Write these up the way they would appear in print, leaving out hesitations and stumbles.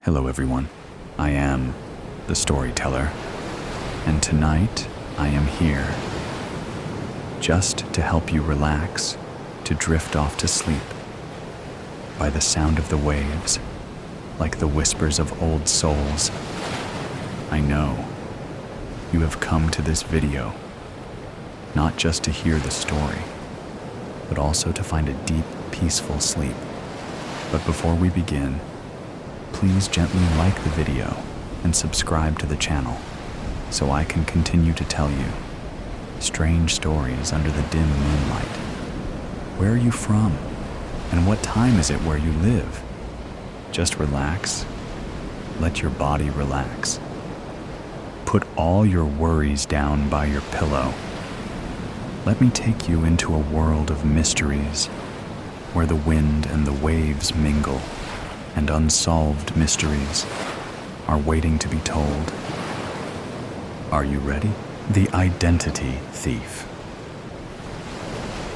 Hello everyone, I am the storyteller, and tonight I am here just to help you relax, to drift off to sleep by the sound of the waves, like the whispers of old souls. I know you have come to this video not just to hear the story, but also to find a deep, peaceful sleep. But before we begin, please gently like the video and subscribe to the channel so I can continue to tell you strange stories under the dim moonlight. Where are you from? And what time is it where you live? Just relax. Let your body relax. Put all your worries down by your pillow. Let me take you into a world of mysteries where the wind and the waves mingle, and unsolved mysteries are waiting to be told. Are you ready? The Identity Thief.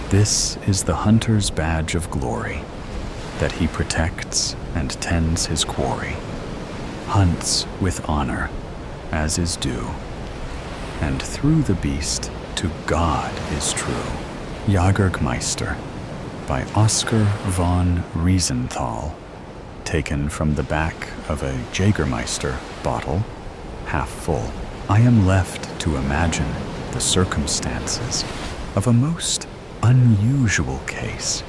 This is the hunter's badge of glory, that he protects and tends his quarry, hunts with honor, as is due, and through the beast to God is true. Jagermeister by Oscar von Riesenthal, taken from the back of a Jägermeister bottle, half full. I am left to imagine the circumstances of a most unusual case,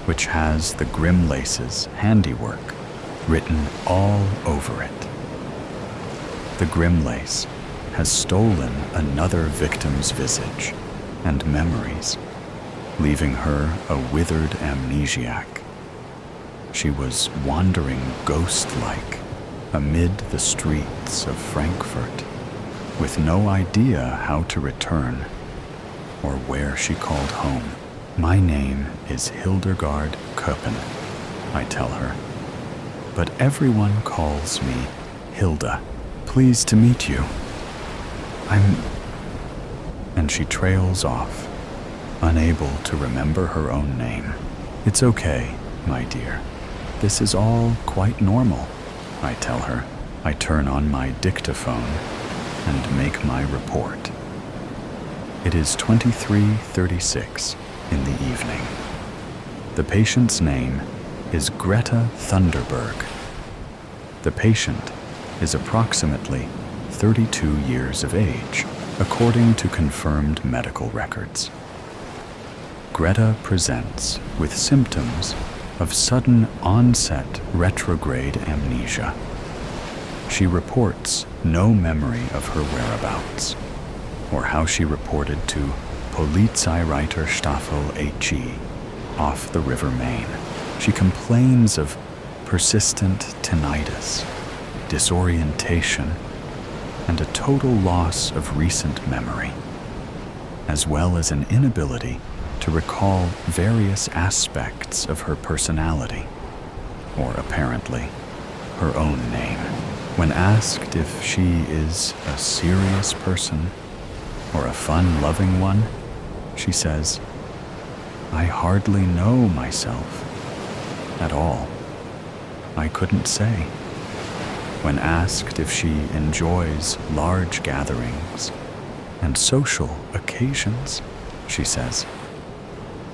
which has the Grimlace's handiwork written all over it. The Grimlace has stolen another victim's visage and memories, leaving her a withered amnesiac. She was wandering ghost-like amid the streets of Frankfurt, with no idea how to return or where she called home. My name is Hildegard Köppen, I tell her, but everyone calls me Hilda. Pleased to meet you. And she trails off, unable to remember her own name. It's okay, my dear. This is all quite normal, I tell her. I turn on my dictaphone and make my report. It is 23:36 in the evening. The patient's name is Greta Thunderberg. The patient is approximately 32 years of age, according to confirmed medical records. Greta presents with symptoms of sudden onset retrograde amnesia. She reports no memory of her whereabouts, or how she reported to Polizeireiter Staffel HE off the River Main. She complains of persistent tinnitus, disorientation, and a total loss of recent memory, as well as an inability to recall various aspects of her personality, or apparently her own name. When asked if she is a serious person or a fun-loving one, she says, "I hardly know myself at all. I couldn't say." When asked if she enjoys large gatherings and social occasions, she says,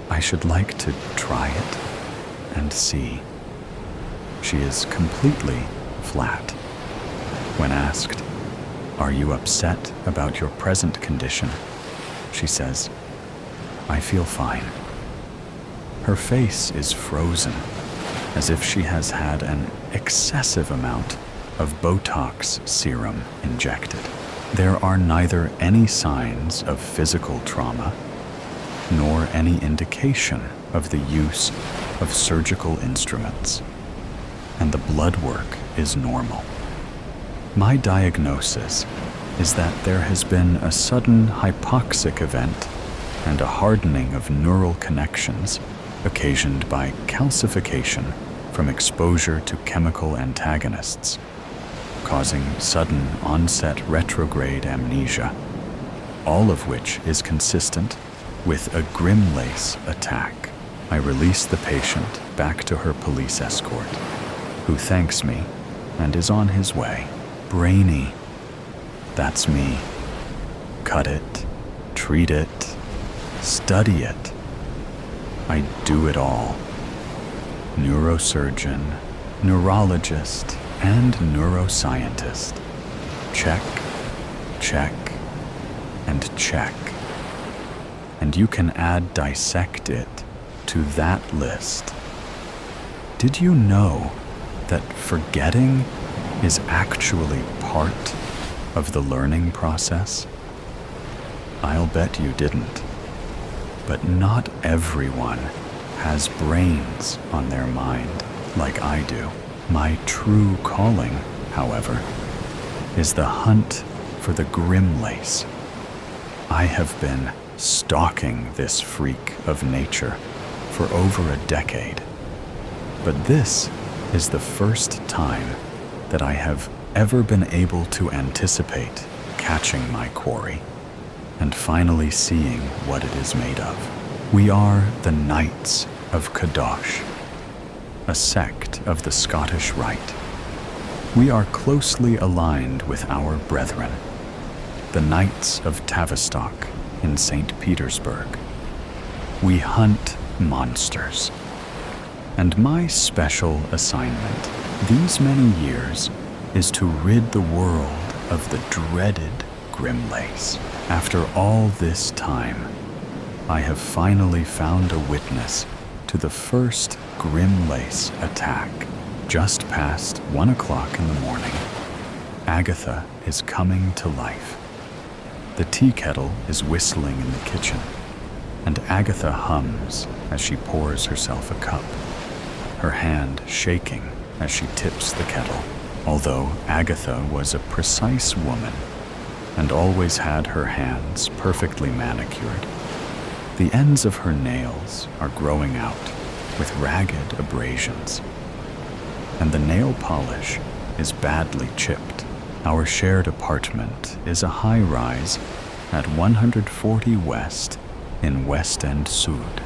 "I should like to try it and see." She is completely flat. When asked, "Are you upset about your present condition?" she says, "I feel fine." Her face is frozen, as if she has had an excessive amount of Botox serum injected. There are neither any signs of physical trauma nor any indication of the use of surgical instruments, and the blood work is normal. My diagnosis is that there has been a sudden hypoxic event and a hardening of neural connections occasioned by calcification from exposure to chemical antagonists, causing sudden onset retrograde amnesia, all of which is consistent with a Grimlace attack. I release the patient back to her police escort, who thanks me and is on his way. Brainy. That's me. Cut it, treat it, study it. I do it all. Neurosurgeon, neurologist, and neuroscientist. Check, check, and check. And you can add dissect it to that list. Did you know that forgetting is actually part of the learning process? I'll bet you didn't. But not everyone has brains on their mind like I do. My true calling, however, is the hunt for the grim lace. I have been stalking this freak of nature for over a decade. But this is the first time that I have ever been able to anticipate catching my quarry and finally seeing what it is made of. We are the Knights of Kadosh, a sect of the Scottish Rite. We are closely aligned with our brethren, the Knights of Tavistock in St. Petersburg. We hunt monsters. And my special assignment these many years is to rid the world of the dreaded Grimlace. After all this time, I have finally found a witness to the first Grimlace attack. Just past 1 o'clock in the morning, Agatha is coming to life. The tea kettle is whistling in the kitchen, and Agatha hums as she pours herself a cup, her hand shaking as she tips the kettle. Although Agatha was a precise woman and always had her hands perfectly manicured, the ends of her nails are growing out with ragged abrasions, and the nail polish is badly chipped. Our shared apartment is a high-rise at 140 West in West End Sud.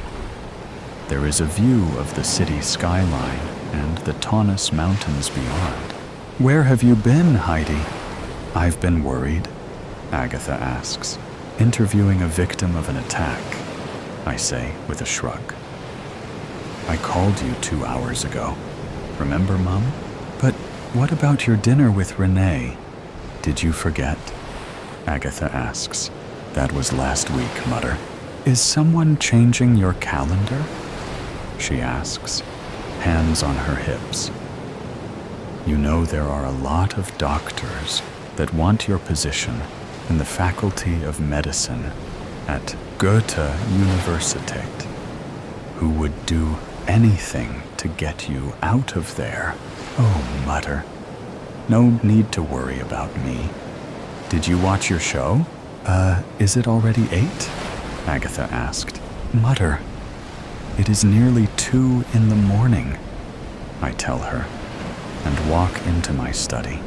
There is a view of the city skyline and the Taunus Mountains beyond. Where have you been, Heidi? I've been worried, Agatha asks, interviewing a victim of an attack, I say with a shrug. I called you 2 hours ago. Remember, Mum? But what about your dinner with Renee? Did you forget? Agatha asks. That was last week, Mother. Is someone changing your calendar? She asks, hands on her hips. You know there are a lot of doctors that want your position in the Faculty of Medicine at Goethe Universität, who would do anything to get you out of there. Oh, Mother, no need to worry about me. Did you watch your show? Is it already 8? Agatha asked. Mother, it is nearly 2 in the morning, I tell her, and walk into my study.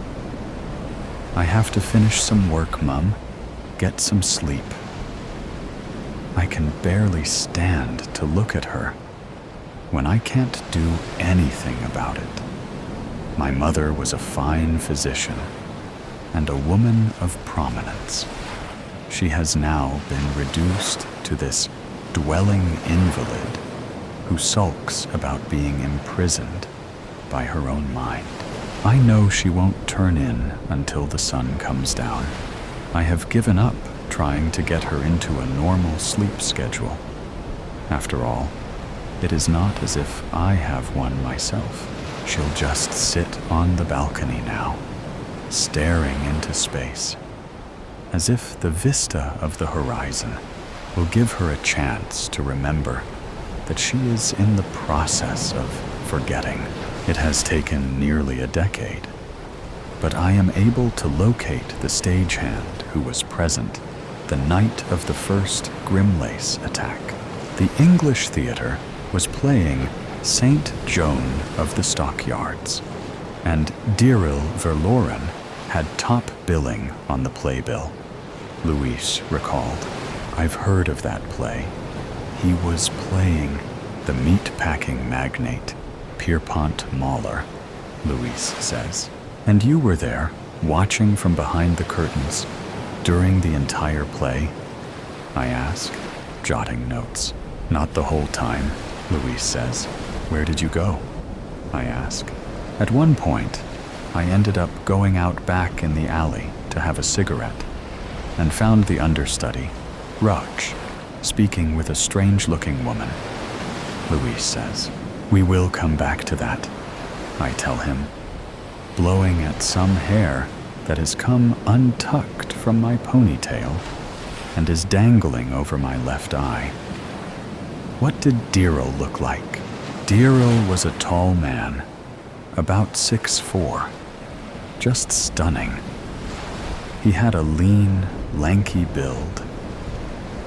I have to finish some work, Mum. Get some sleep. I can barely stand to look at her when I can't do anything about it. My mother was a fine physician and a woman of prominence. She has now been reduced to this dwelling invalid who sulks about being imprisoned by her own mind. I know she won't turn in until the sun comes down. I have given up trying to get her into a normal sleep schedule. After all, it is not as if I have one myself. She'll just sit on the balcony now, staring into space, as if the vista of the horizon will give her a chance to remember that she is in the process of forgetting. It has taken nearly a decade, but I am able to locate the stagehand who was present the night of the first Grimlace attack. The English theater was playing Saint Joan of the Stockyards, and Diril Verloren had top billing on the playbill. Louise recalled. I've heard of that play. He was playing the meat-packing magnate, Pierpont Mauler, Louise says. And you were there, watching from behind the curtains, during the entire play? I ask, jotting notes. Not the whole time, Louise says. Where did you go? I ask. At one point, I ended up going out back in the alley to have a cigarette and found the understudy, Raj, speaking with a strange-looking woman. Louise says. We will come back to that, I tell him, blowing at some hair that has come untucked from my ponytail and is dangling over my left eye. What did Diril look like? Diril was a tall man, about 6'4", just stunning. He had a lean, lanky build.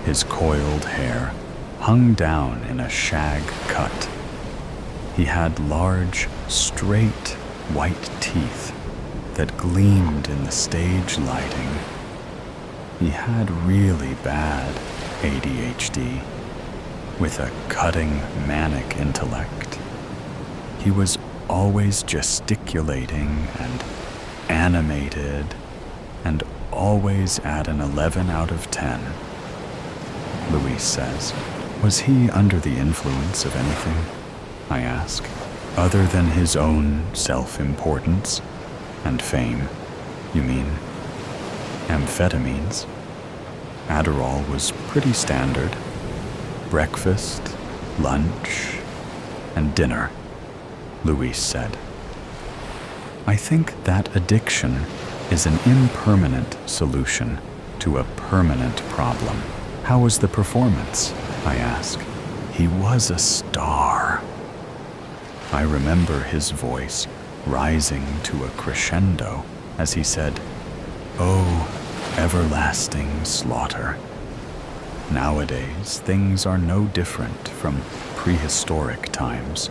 His coiled hair hung down in a shag cut. He had large, straight, white teeth that gleamed in the stage lighting. He had really bad ADHD, with a cutting, manic intellect. He was always gesticulating and animated, and always at an 11 out of 10. Louise says, was he under the influence of anything? I ask, other than his own self-importance and fame. You mean amphetamines? Adderall was pretty standard. Breakfast, lunch, and dinner, Louise said. I think that addiction is an impermanent solution to a permanent problem. How was the performance? I ask. He was a star. I remember his voice rising to a crescendo as he said, "Oh, everlasting slaughter." Nowadays, things are no different from prehistoric times,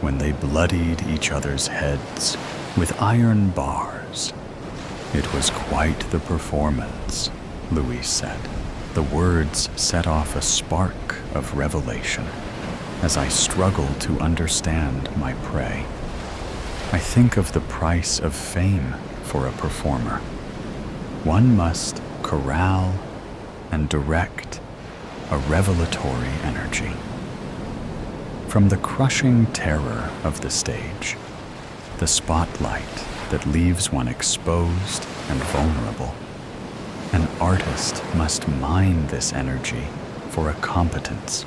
when they bloodied each other's heads with iron bars. It was quite the performance, Louise said. The words set off a spark of revelation as I struggled to understand my prey. I think of the price of fame for a performer. One must corral and direct a revelatory energy. From the crushing terror of the stage, the spotlight that leaves one exposed and vulnerable, an artist must mine this energy for a competence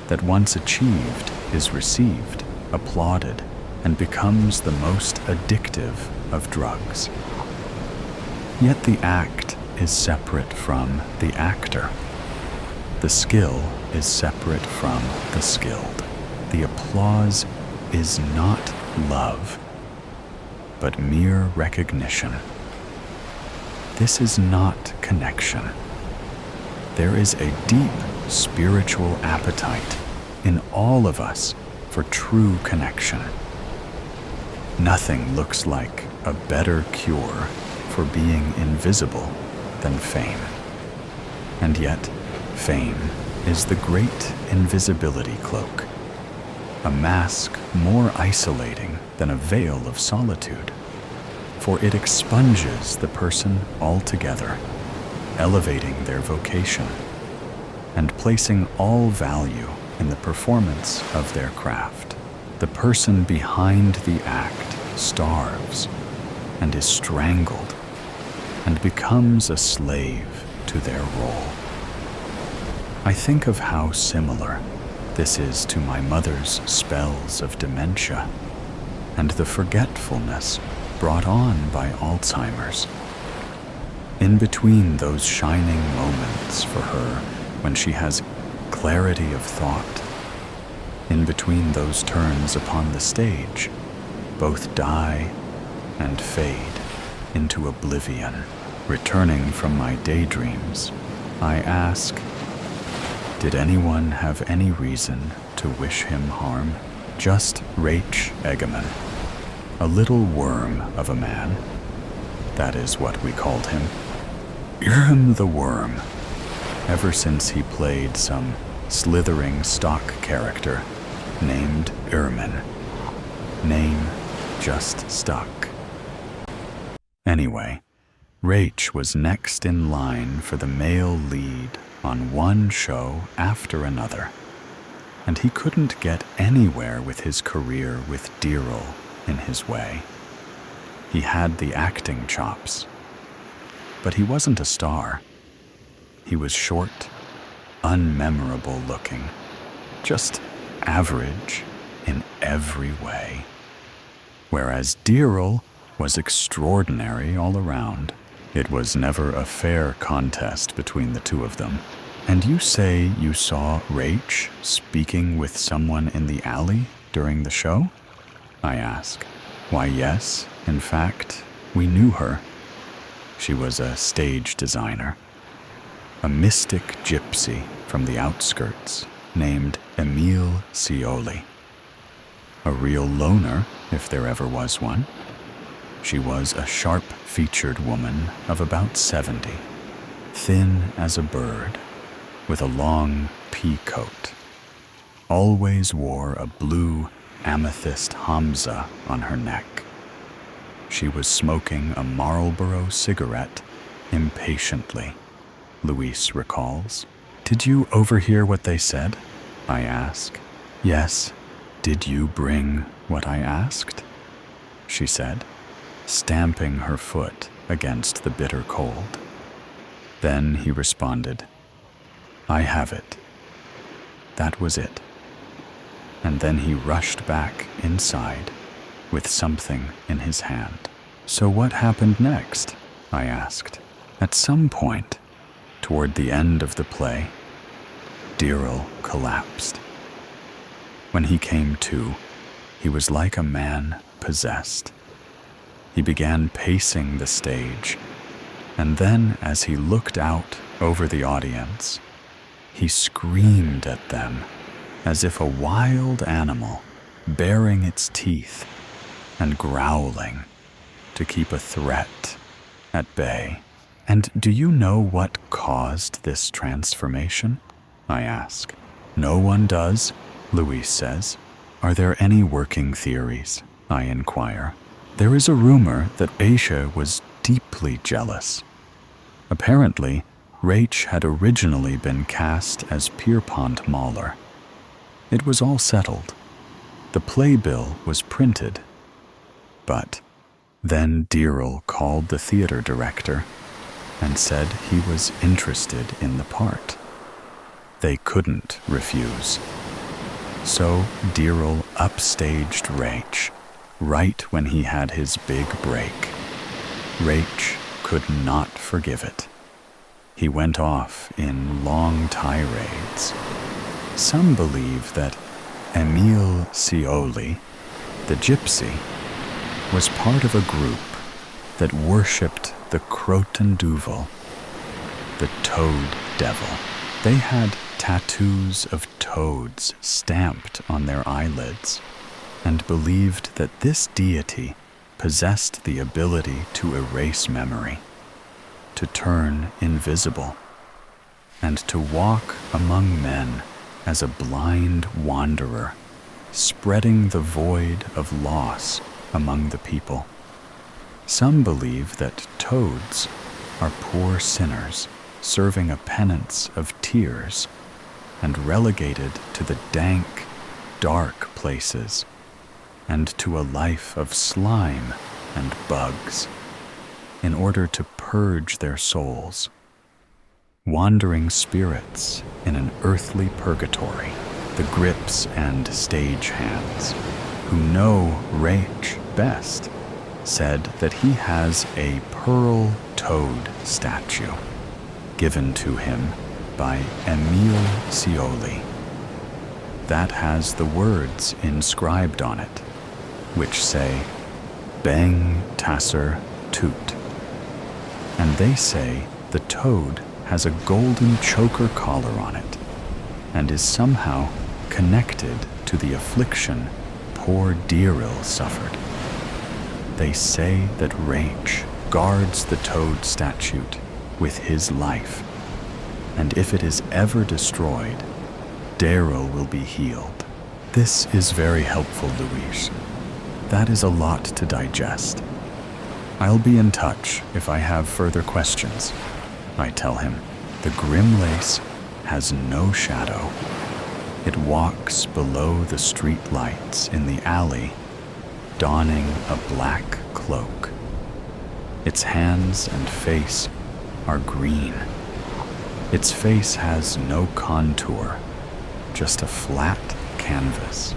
that once achieved is received, applauded, and becomes the most addictive of drugs. Yet the act is separate from the actor. The skill is separate from the skilled. The applause is not love, but mere recognition. This is not connection. There is a deep spiritual appetite in all of us for true connection. Nothing looks like a better cure for being invisible than fame. And yet, fame is the great invisibility cloak, a mask more isolating than a veil of solitude, for it expunges the person altogether, elevating their vocation and placing all value in the performance of their craft. The person behind the act starves and is strangled and becomes a slave to their role. I think of how similar this is to my mother's spells of dementia and the forgetfulness brought on by Alzheimer's. In between those shining moments for her when she has clarity of thought, in between those turns upon the stage, both die and fade into oblivion. Returning from my daydreams, I ask, did anyone have any reason to wish him harm? Just Rach Egeman, a little worm of a man. That is what we called him. Irm the Worm, ever since he played some slithering stock character named Irmin. Name just stuck. Anyway, Rach was next in line for the male lead on one show after another, and he couldn't get anywhere with his career with Deerl in his way. He had the acting chops, but he wasn't a star. He was short, unmemorable looking, just average in every way. Whereas Deerl was extraordinary all around. It was never a fair contest between the two of them. And you say you saw Rach speaking with someone in the alley during the show? I ask. Why, yes, in fact, we knew her. She was a stage designer, a mystic gypsy from the outskirts named Emile Scioli. A real loner, if there ever was one. She was a sharp-featured woman of about 70, thin as a bird, with a long pea coat. Always wore a blue amethyst Hamza on her neck. She was smoking a Marlboro cigarette impatiently, Luis recalls. Did you overhear what they said? I ask. Yes. Did you bring what I asked? She said, stamping her foot against the bitter cold. Then he responded, I have it. That was it. And then he rushed back inside with something in his hand. So what happened next? I asked. At some point, toward the end of the play, Deerl collapsed. When he came to, he was like a man possessed. He began pacing the stage, and then as he looked out over the audience, he screamed at them as if a wild animal baring its teeth and growling to keep a threat at bay. And do you know what caused this transformation? I ask. No one does, Luis says. Are there any working theories? I inquire. There is a rumor that Aisha was deeply jealous. Apparently, Rach had originally been cast as Pierpont Mahler. It was all settled. The playbill was printed. But then Deerl called the theater director and said he was interested in the part. They couldn't refuse. So Deerl upstaged Rach right when he had his big break. Rach could not forgive it. He went off in long tirades. Some believe that Emile Scioli, the gypsy, was part of a group that worshipped the Croton Duvel, the toad devil. They had tattoos of toads stamped on their eyelids and believed that this deity possessed the ability to erase memory, to turn invisible, and to walk among men as a blind wanderer, spreading the void of loss among the people. Some believe that toads are poor sinners serving a penance of tears and relegated to the dank, dark places and to a life of slime and bugs in order to purge their souls. Wandering spirits in an earthly purgatory, the grips and stage hands, who know Rach best, said that he has a pearl toad statue given to him by Emile Scioli that has the words inscribed on it, which say, Beng Tasser Toot. And they say the toad has a golden choker collar on it and is somehow connected to the affliction poor Deerl suffered. They say that Rach guards the toad statue with his life, and if it is ever destroyed, Deerl will be healed. This is very helpful, Luis. That is a lot to digest. I'll be in touch if I have further questions, I tell him. The grim lace has no shadow. It walks below the street lights in the alley, donning a black cloak. Its hands and face are green. Its face has no contour, just a flat canvas,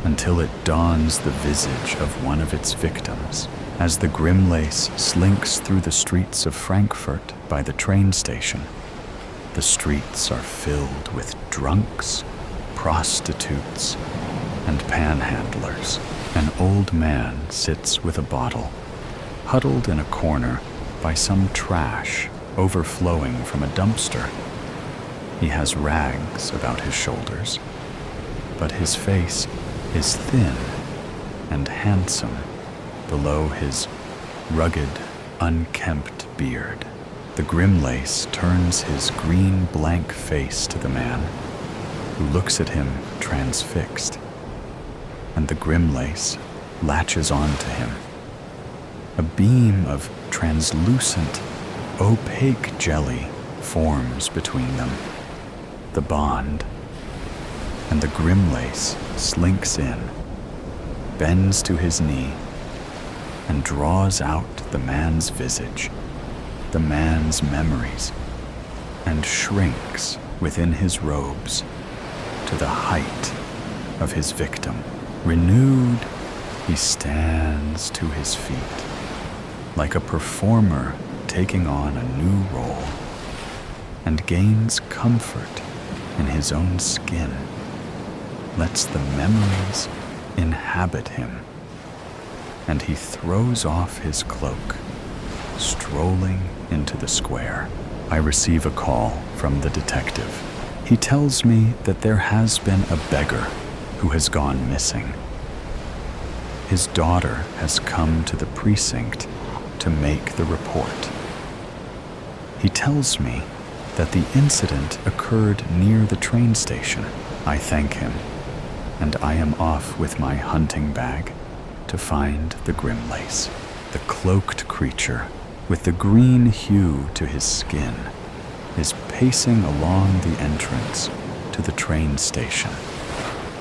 until it dawns the visage of one of its victims as the grim lace slinks through the streets of Frankfurt by the train station. The streets are filled with drunks, prostitutes, and panhandlers. An old man sits with a bottle, huddled in a corner by some trash overflowing from a dumpster. He has rags about his shoulders, but his face is thin and handsome below his rugged, unkempt beard. The grim lace turns his green blank face to the man, who looks at him transfixed, and the grim lace latches onto him. A beam of translucent, opaque jelly forms between them. The bond, and the grim lace slinks in, bends to his knee, and draws out the man's visage, the man's memories, and shrinks within his robes to the height of his victim. Renewed, he stands to his feet, like a performer taking on a new role, and gains comfort in his own skin, lets the memories inhabit him, and he throws off his cloak, strolling into the square. I receive a call from the detective. He tells me that there has been a beggar who has gone missing. His daughter has come to the precinct to make the report. He tells me that the incident occurred near the train station. I thank him, and I am off with my hunting bag to find the grim lace. The cloaked creature, with the green hue to his skin, is pacing along the entrance to the train station,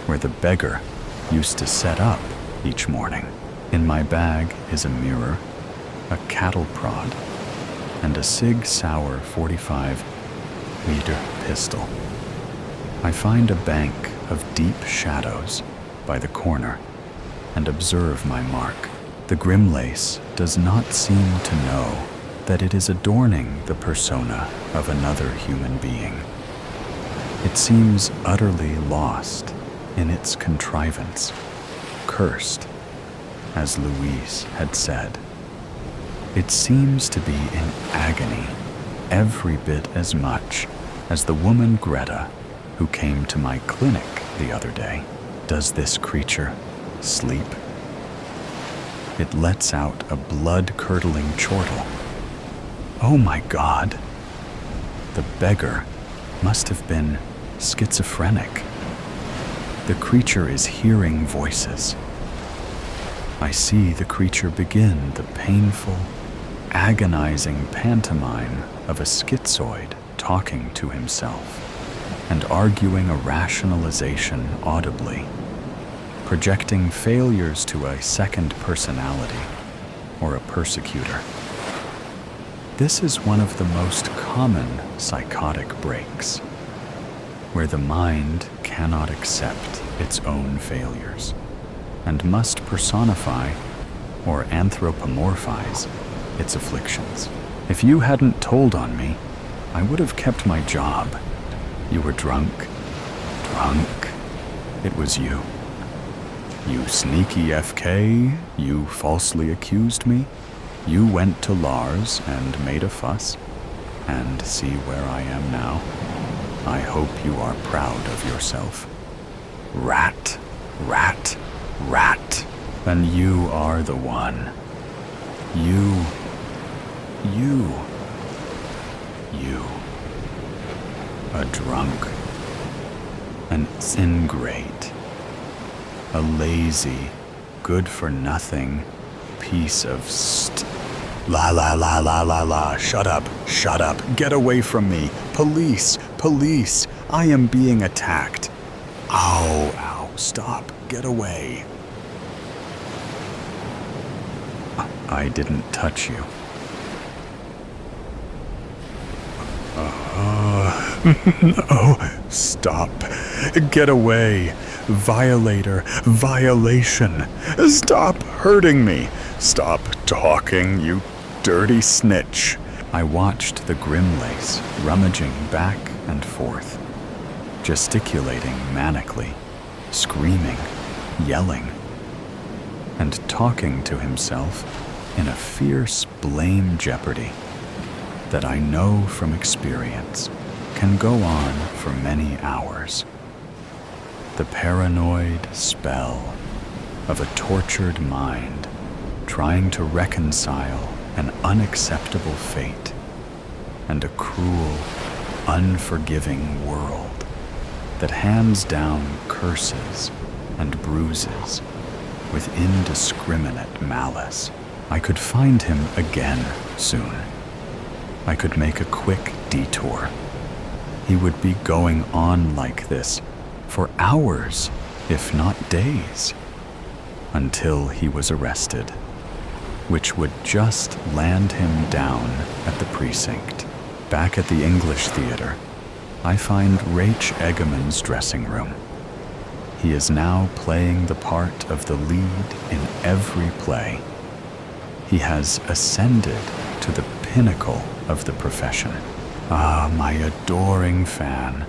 where the beggar used to set up each morning. In my bag is a mirror, a cattle prod, and a Sig Sauer 45-meter pistol. I find a bank of deep shadows by the corner and observe my mark. The grim lace does not seem to know that it is adorning the persona of another human being. It seems utterly lost in its contrivance, cursed, as Louise had said. It seems to be in agony every bit as much as the woman Greta who came to my clinic the other day. Does this creature sleep? It lets out a blood-curdling chortle. Oh my God! The beggar must have been schizophrenic. The creature is hearing voices. I see the creature begin the painful, agonizing pantomime of a schizoid talking to himself and arguing a rationalization audibly, projecting failures to a second personality or a persecutor. This is one of the most common psychotic breaks, where the mind cannot accept its own failures and must personify or anthropomorphize its afflictions. If you hadn't told on me, I would have kept my job. You were drunk. It was you. You sneaky FK, you falsely accused me. You went to Lars and made a fuss, and see where I am now. I hope you are proud of yourself. Rat. And you are the one. You. A drunk. An ingrate. A lazy, good-for-nothing piece of La la la la la la, shut up, get away from me. Police, police, I am being attacked. Ow, ow, stop, get away. I didn't touch you. No, stop, get away. Violator, violation. Stop hurting me. Stop talking, you dirty snitch. I watched the Grimlace rummaging back and forth, gesticulating manically, screaming, yelling, and talking to himself in a fierce blame jeopardy that I know from experience can go on for many hours. The paranoid spell of a tortured mind trying to reconcile an unacceptable fate and a cruel, unforgiving world that hands down curses and bruises with indiscriminate malice. I could find him again soon. I could make a quick detour. He would be going on like this for hours, if not days, until he was arrested, which would just land him down at the precinct. Back at the English Theater, I find Rach Egeman's dressing room. He is now playing the part of the lead in every play. He has ascended to the pinnacle of the profession. Ah, my adoring fan.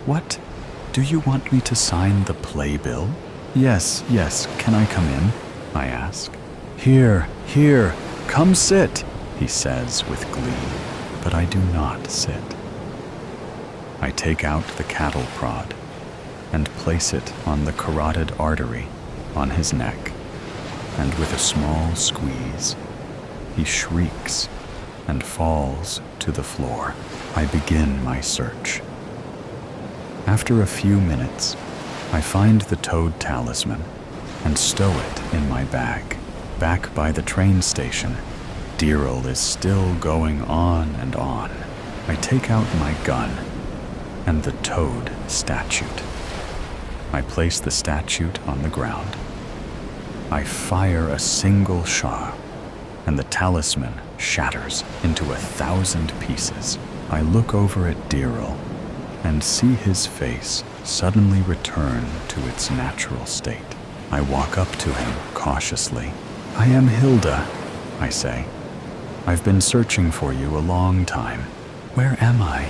What? Do you want me to sign the playbill? Yes, can I come in? I ask. Here, come sit, he says with glee, but I do not sit. I take out the cattle prod and place it on the carotid artery on his neck, and with a small squeeze, he shrieks and falls to the floor. I begin my search. After a few minutes, I find the toad talisman and stow it in my bag. Back by the train station, Deerl is still going on and on. I take out my gun and the toad statute. I place the statute on the ground. I fire a single shot, and the talisman shatters into 1,000 pieces. I look over at Deerl and see his face suddenly return to its natural state. I walk up to him cautiously. I am Hilda, I say. I've been searching for you a long time. Where am I?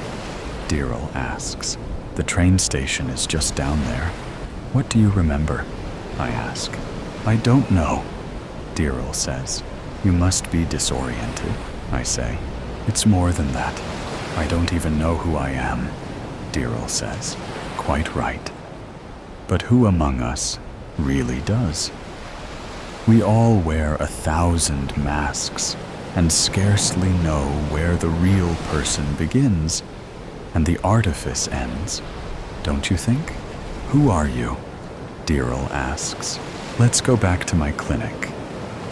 Deerl asks. The train station is just down there. What do you remember? I ask. I don't know, Deerl says. You must be disoriented, I say. It's more than that. I don't even know who I am, Deerl says. Quite right. But who among us really does? We all wear 1,000 masks and scarcely know where the real person begins and the artifice ends, don't you think? Who are you? Deerl asks. Let's go back to my clinic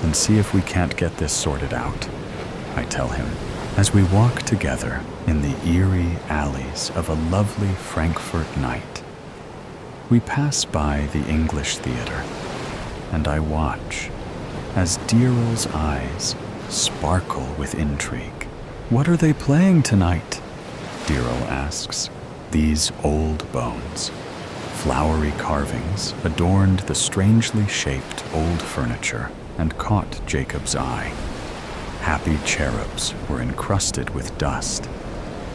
and see if we can't get this sorted out, I tell him, as we walk together in the eerie alleys of a lovely Frankfurt night. We pass by the English Theater, and I watch as Deerl's eyes sparkle with intrigue. What are they playing tonight? Deerl asks. These old bones. Flowery carvings adorned the strangely shaped old furniture and caught Jacob's eye. Happy cherubs were encrusted with dust,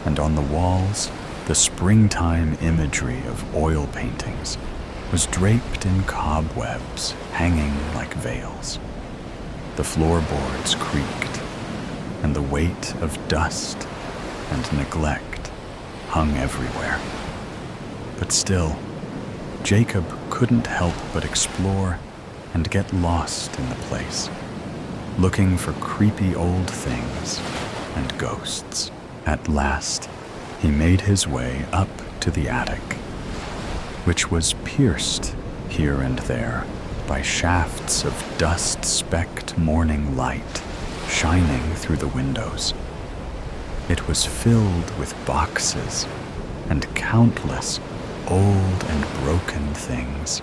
and on the walls, the springtime imagery of oil paintings was draped in cobwebs hanging like veils. The floorboards creaked, and the weight of dust and neglect hung everywhere. But still, Jacob couldn't help but explore and get lost in the place, looking for creepy old things and ghosts. At last, he made his way up to the attic, which was pierced here and there by shafts of dust-specked morning light shining through the windows. It was filled with boxes and countless old and broken things,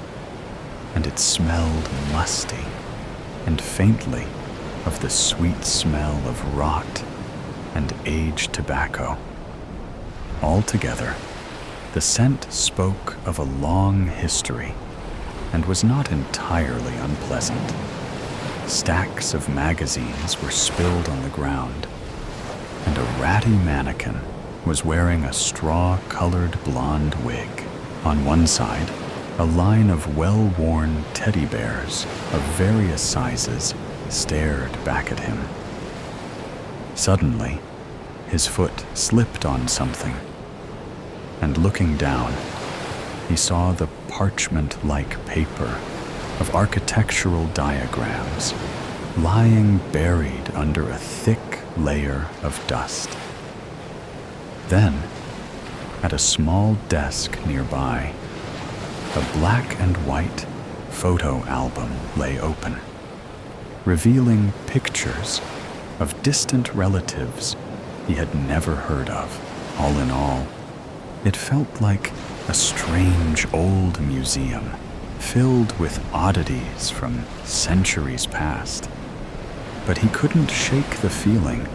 and it smelled musty and faintly of the sweet smell of rot and aged tobacco. Altogether, the scent spoke of a long history and was not entirely unpleasant. Stacks of magazines were spilled on the ground, and a ratty mannequin was wearing a straw-colored blonde wig. On one side, a line of well-worn teddy bears of various sizes stared back at him. Suddenly, his foot slipped on something, and looking down, he saw the parchment-like paper of architectural diagrams lying buried under a thick layer of dust. Then, at a small desk nearby, a black and white photo album lay open, revealing pictures of distant relatives he had never heard of. All in all, it felt like a strange old museum filled with oddities from centuries past. But he couldn't shake the feeling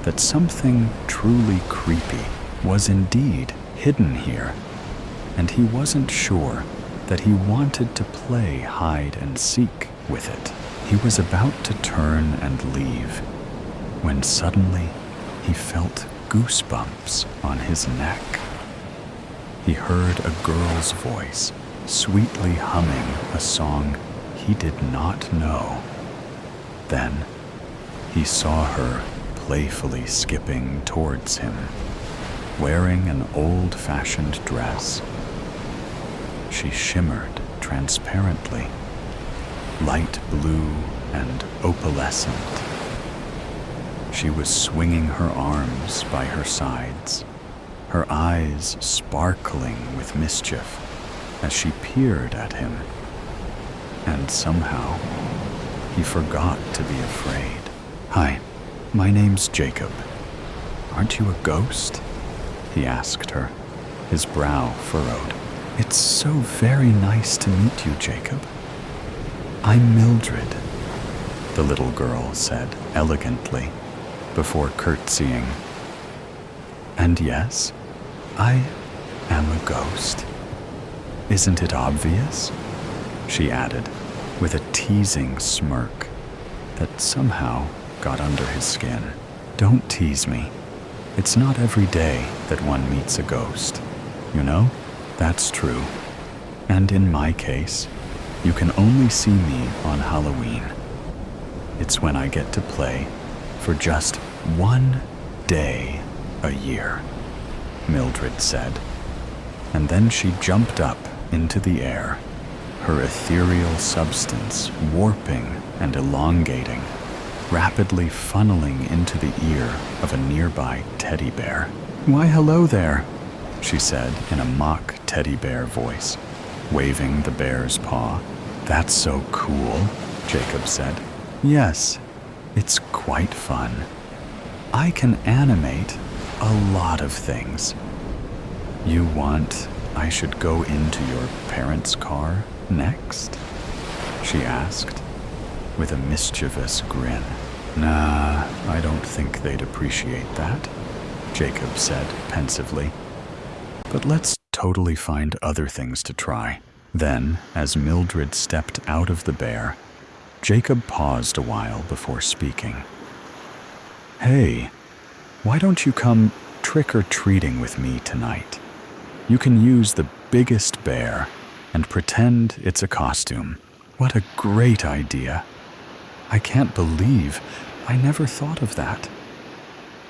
that something truly creepy was indeed hidden here, and he wasn't sure that he wanted to play hide and seek with it. He was about to turn and leave when suddenly he felt goosebumps on his neck. He heard a girl's voice sweetly humming a song he did not know. Then he saw her playfully skipping towards him, wearing an old-fashioned dress. She shimmered transparently, light blue and opalescent. She was swinging her arms by her sides, her eyes sparkling with mischief as she peered at him. And somehow, he forgot to be afraid. "Hi, my name's Jacob. Aren't you a ghost?" he asked her, his brow furrowed. "It's so very nice to meet you, Jacob. I'm Mildred," the little girl said elegantly, before curtsying. "And yes, I am a ghost. Isn't it obvious?" she added, with a teasing smirk that somehow got under his skin. "Don't tease me. It's not every day that one meets a ghost, you know? That's true. And in my case, you can only see me on Halloween. It's when I get to play for just one day a year," Mildred said. And then she jumped up into the air, her ethereal substance warping and elongating, rapidly funneling into the ear of a nearby teddy bear. "Why, hello there," she said in a mock teddy bear voice, waving the bear's paw. "That's so cool," Jacob said. "Yes, it's quite fun. I can animate a lot of things. You want I should go into your parents' car next?" she asked, with a mischievous grin. "Nah, I don't think they'd appreciate that," Jacob said pensively. "But let's totally find other things to try." Then, as Mildred stepped out of the bear, Jacob paused a while before speaking. "Hey, why don't you come trick-or-treating with me tonight? You can use the biggest bear and pretend it's a costume. What a great idea. I can't believe I never thought of that.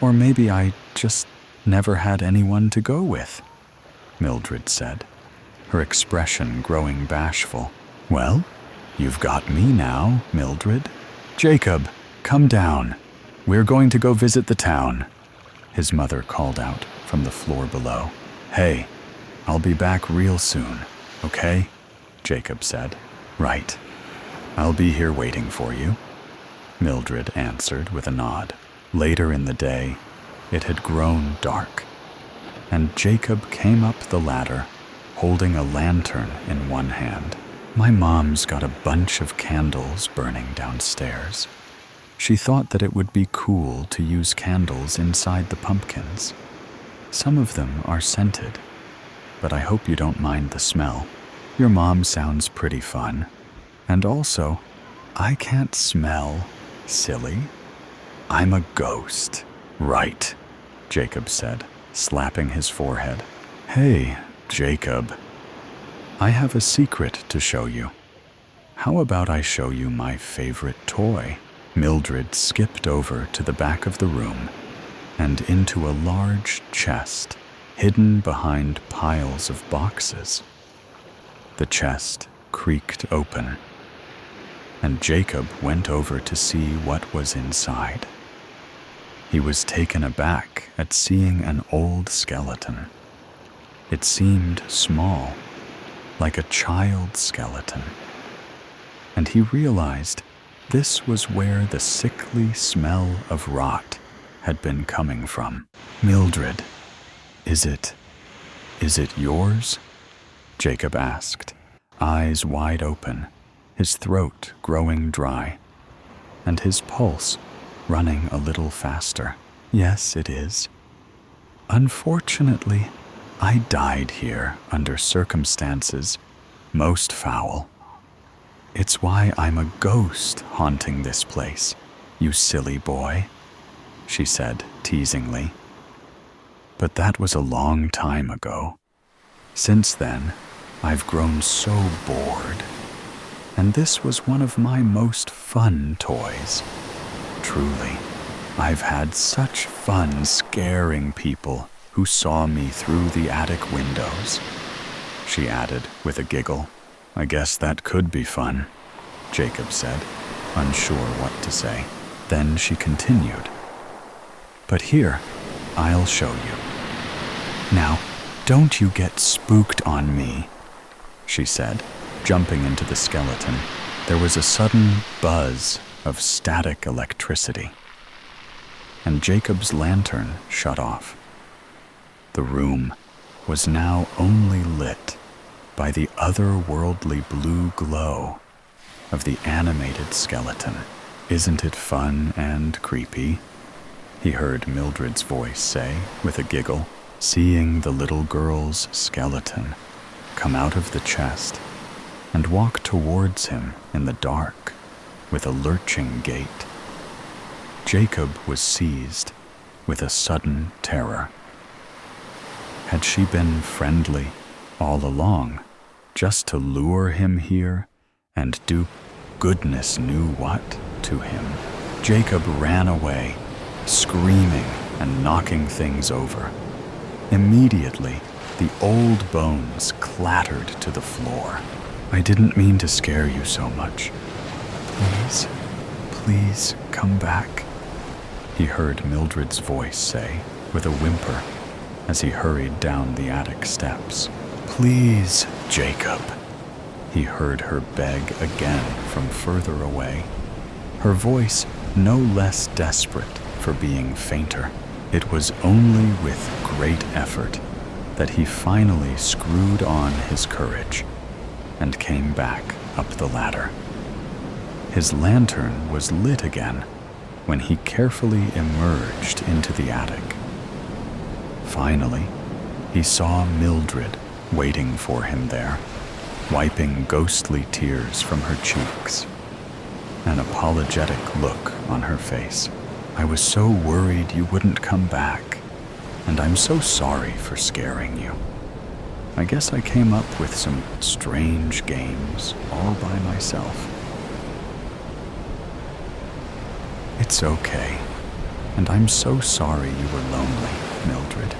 Or maybe I just never had anyone to go with," Mildred said, her expression growing bashful. "Well, you've got me now, Mildred. Jacob, come down. We're going to go visit the town," his mother called out from the floor below. "Hey, I'll be back real soon, okay?" Jacob said. "Right. I'll be here waiting for you." Mildred answered with a nod. Later in the day, it had grown dark, and Jacob came up the ladder, holding a lantern in one hand. My mom's got a bunch of candles burning downstairs. She thought that it would be cool to use candles inside the pumpkins. Some of them are scented, but I hope you don't mind the smell. Your mom sounds pretty fun. And also, I can't smell, silly. I'm a ghost. Right, Jacob said, slapping his forehead. Hey, Jacob. I have a secret to show you. How about I show you my favorite toy? Mildred skipped over to the back of the room and into a large chest hidden behind piles of boxes. The chest creaked open, and Jacob went over to see what was inside. He was taken aback at seeing an old skeleton. It seemed small, like a child's skeleton, and he realized this was where the sickly smell of rot had been coming from. Mildred, is it yours? Jacob asked, eyes wide open, his throat growing dry, and his pulse running a little faster. Yes, it is. Unfortunately, I died here under circumstances most foul. It's why I'm a ghost haunting this place, you silly boy, she said teasingly. But that was a long time ago. Since then, I've grown so bored, and this was one of my most fun toys. Truly, I've had such fun scaring people who saw me through the attic windows, she added with a giggle. I guess that could be fun, Jacob said, unsure what to say. Then she continued. But here, I'll show you. Now, don't you get spooked on me, she said, jumping into the skeleton. There was a sudden buzz of static electricity, and Jacob's lantern shut off. The room was now only lit by the otherworldly blue glow of the animated skeleton. Isn't it fun and creepy? He heard Mildred's voice say with a giggle, seeing the little girl's skeleton come out of the chest and walk towards him in the dark with a lurching gait. Jacob was seized with a sudden terror. Had she been friendly all along, just to lure him here and do goodness knew what to him? Jacob ran away, screaming and knocking things over. Immediately, the old bones clattered to the floor. I didn't mean to scare you so much. Please come back, he heard Mildred's voice say with a whimper as he hurried down the attic steps. Please, Jacob, he heard her beg again from further away, her voice no less desperate for being fainter. It was only with great effort that he finally screwed on his courage and came back up the ladder. His lantern was lit again when he carefully emerged into the attic. Finally, he saw Mildred waiting for him there, wiping ghostly tears from her cheeks, an apologetic look on her face. I was so worried you wouldn't come back, and I'm so sorry for scaring you. I guess I came up with some strange games all by myself. It's okay, and I'm so sorry you were lonely, Mildred.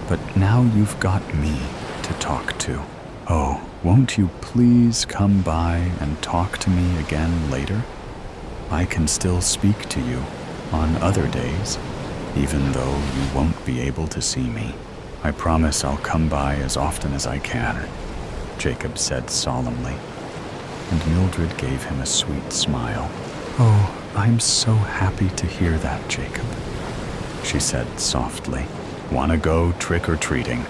But now you've got me to talk to. Oh, won't you please come by and talk to me again later? I can still speak to you on other days, even though you won't be able to see me. I promise I'll come by as often as I can, Jacob said solemnly, and Mildred gave him a sweet smile. Oh, I'm so happy to hear that, Jacob, she said softly. "Wanna go trick-or-treating?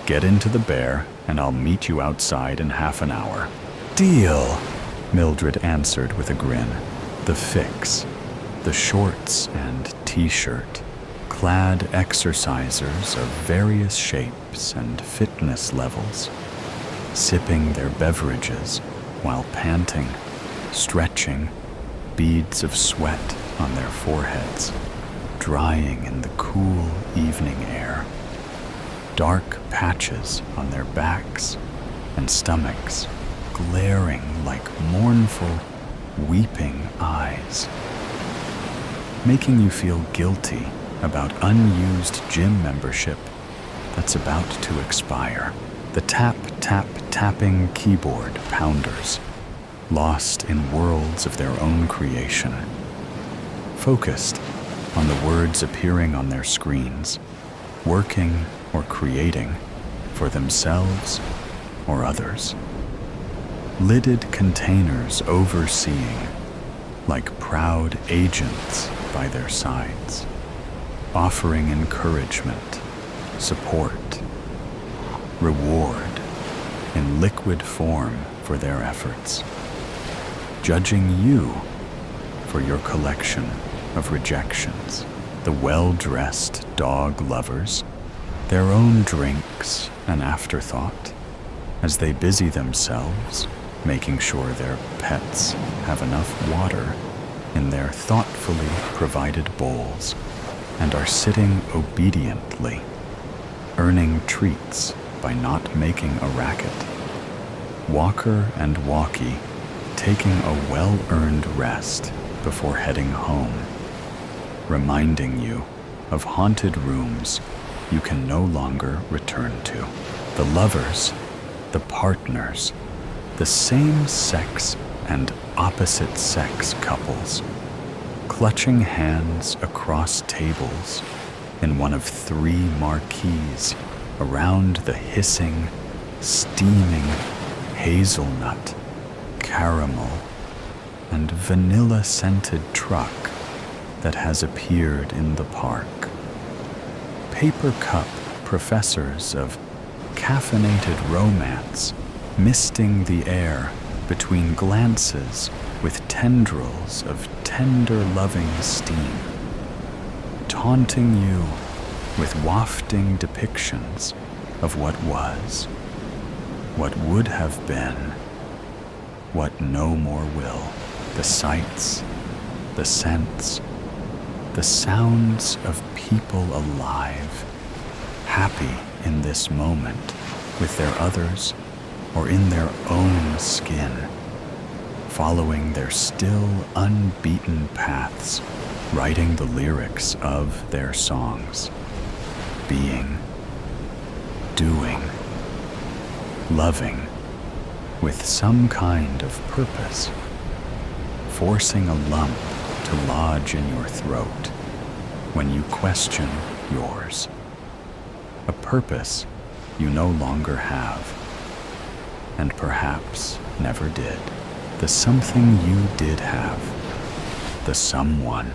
Get into the bear, and I'll meet you outside in half an hour." "Deal," Mildred answered with a grin. The fix, the shorts and t-shirt, clad exercisers of various shapes and fitness levels, sipping their beverages while panting, stretching, beads of sweat on their foreheads, drying in the cool evening air, dark patches on their backs and stomachs, glaring like mournful, weeping eyes, making you feel guilty about unused gym membership that's about to expire. The tap-tap-tapping keyboard pounders, lost in worlds of their own creation, focused on the words appearing on their screens, working or creating for themselves or others. Lidded containers overseeing, like proud agents by their sides, offering encouragement, support, reward in liquid form for their efforts, judging you for your collection of rejections. The well-dressed dog lovers, their own drinks an afterthought, as they busy themselves making sure their pets have enough water in their thoughtfully provided bowls and are sitting obediently, earning treats by not making a racket. Walker and walkie taking a well-earned rest before heading home, reminding you of haunted rooms you can no longer return to. The lovers, the partners, the same-sex and opposite-sex couples, clutching hands across tables in one of 3 marquees around the hissing, steaming hazelnut, caramel, and vanilla-scented truck that has appeared in the park. Paper cup professors of caffeinated romance misting the air between glances with tendrils of tender loving steam, taunting you with wafting depictions of what was, what would have been, what no more will. The sights, the scents, the sounds of people alive, happy in this moment with their others or in their own skin, following their still unbeaten paths, writing the lyrics of their songs, being, doing, loving with some kind of purpose, forcing a lump to lodge in your throat when you question yours, a purpose you no longer have, and perhaps never did. The something you did have, the someone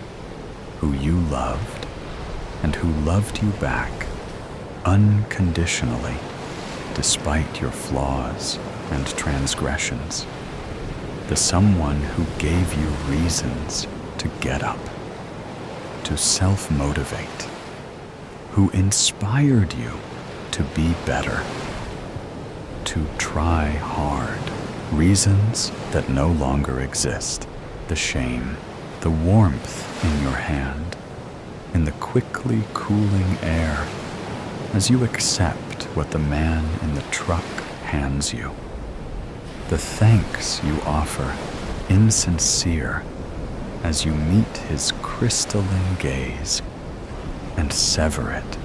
who you loved and who loved you back unconditionally despite your flaws and transgressions, the someone who gave you reasons to get up, to self-motivate, who inspired you to be better, to try hard, reasons that no longer exist, the shame, the warmth in your hand, in the quickly cooling air as you accept what the man in the truck hands you, the thanks you offer, insincere, as you meet his crystalline gaze and sever it,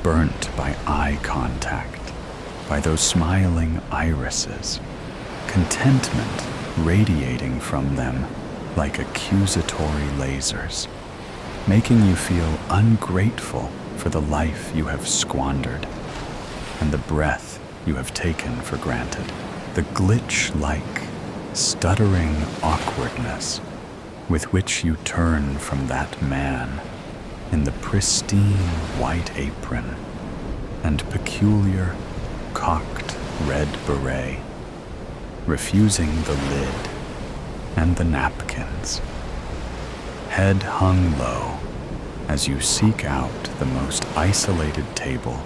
burnt by eye contact, by those smiling irises, contentment radiating from them like accusatory lasers, making you feel ungrateful for the life you have squandered and the breath you have taken for granted. The glitch-like, stuttering awkwardness with which you turn from that man in the pristine white apron and peculiar cocked red beret, refusing the lid and the napkins, head hung low as you seek out the most isolated table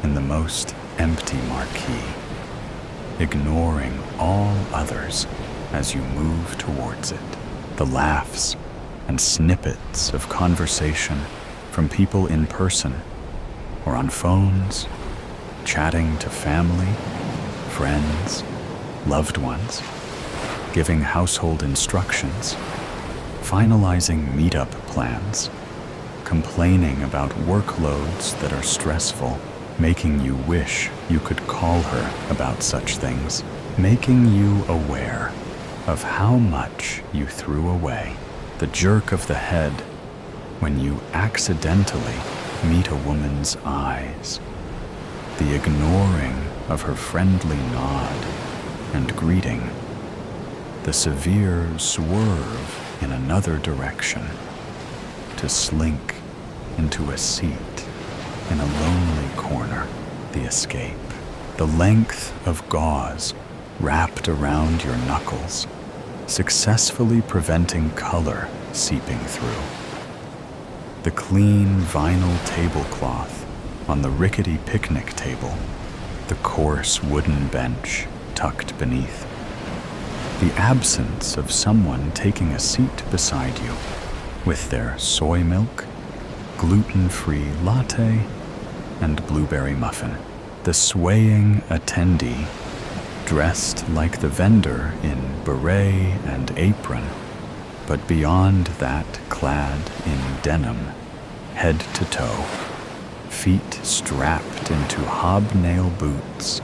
in the most empty marquee, ignoring all others as you move towards it. The laughs and snippets of conversation from people in person or on phones, chatting to family, friends, loved ones, giving household instructions, finalizing meetup plans, complaining about workloads that are stressful, making you wish you could call her about such things, making you aware of how much you threw away, the jerk of the head when you accidentally meet a woman's eyes, the ignoring of her friendly nod and greeting, the severe swerve in another direction, to slink into a seat in a lonely corner, the escape, the length of gauze wrapped around your knuckles, successfully preventing color seeping through, the clean vinyl tablecloth on the rickety picnic table, the coarse wooden bench tucked beneath, the absence of someone taking a seat beside you with their soy milk, gluten-free latte, and blueberry muffin, the swaying attendee dressed like the vendor in beret and apron, but beyond that clad in denim, head to toe, feet strapped into hobnail boots,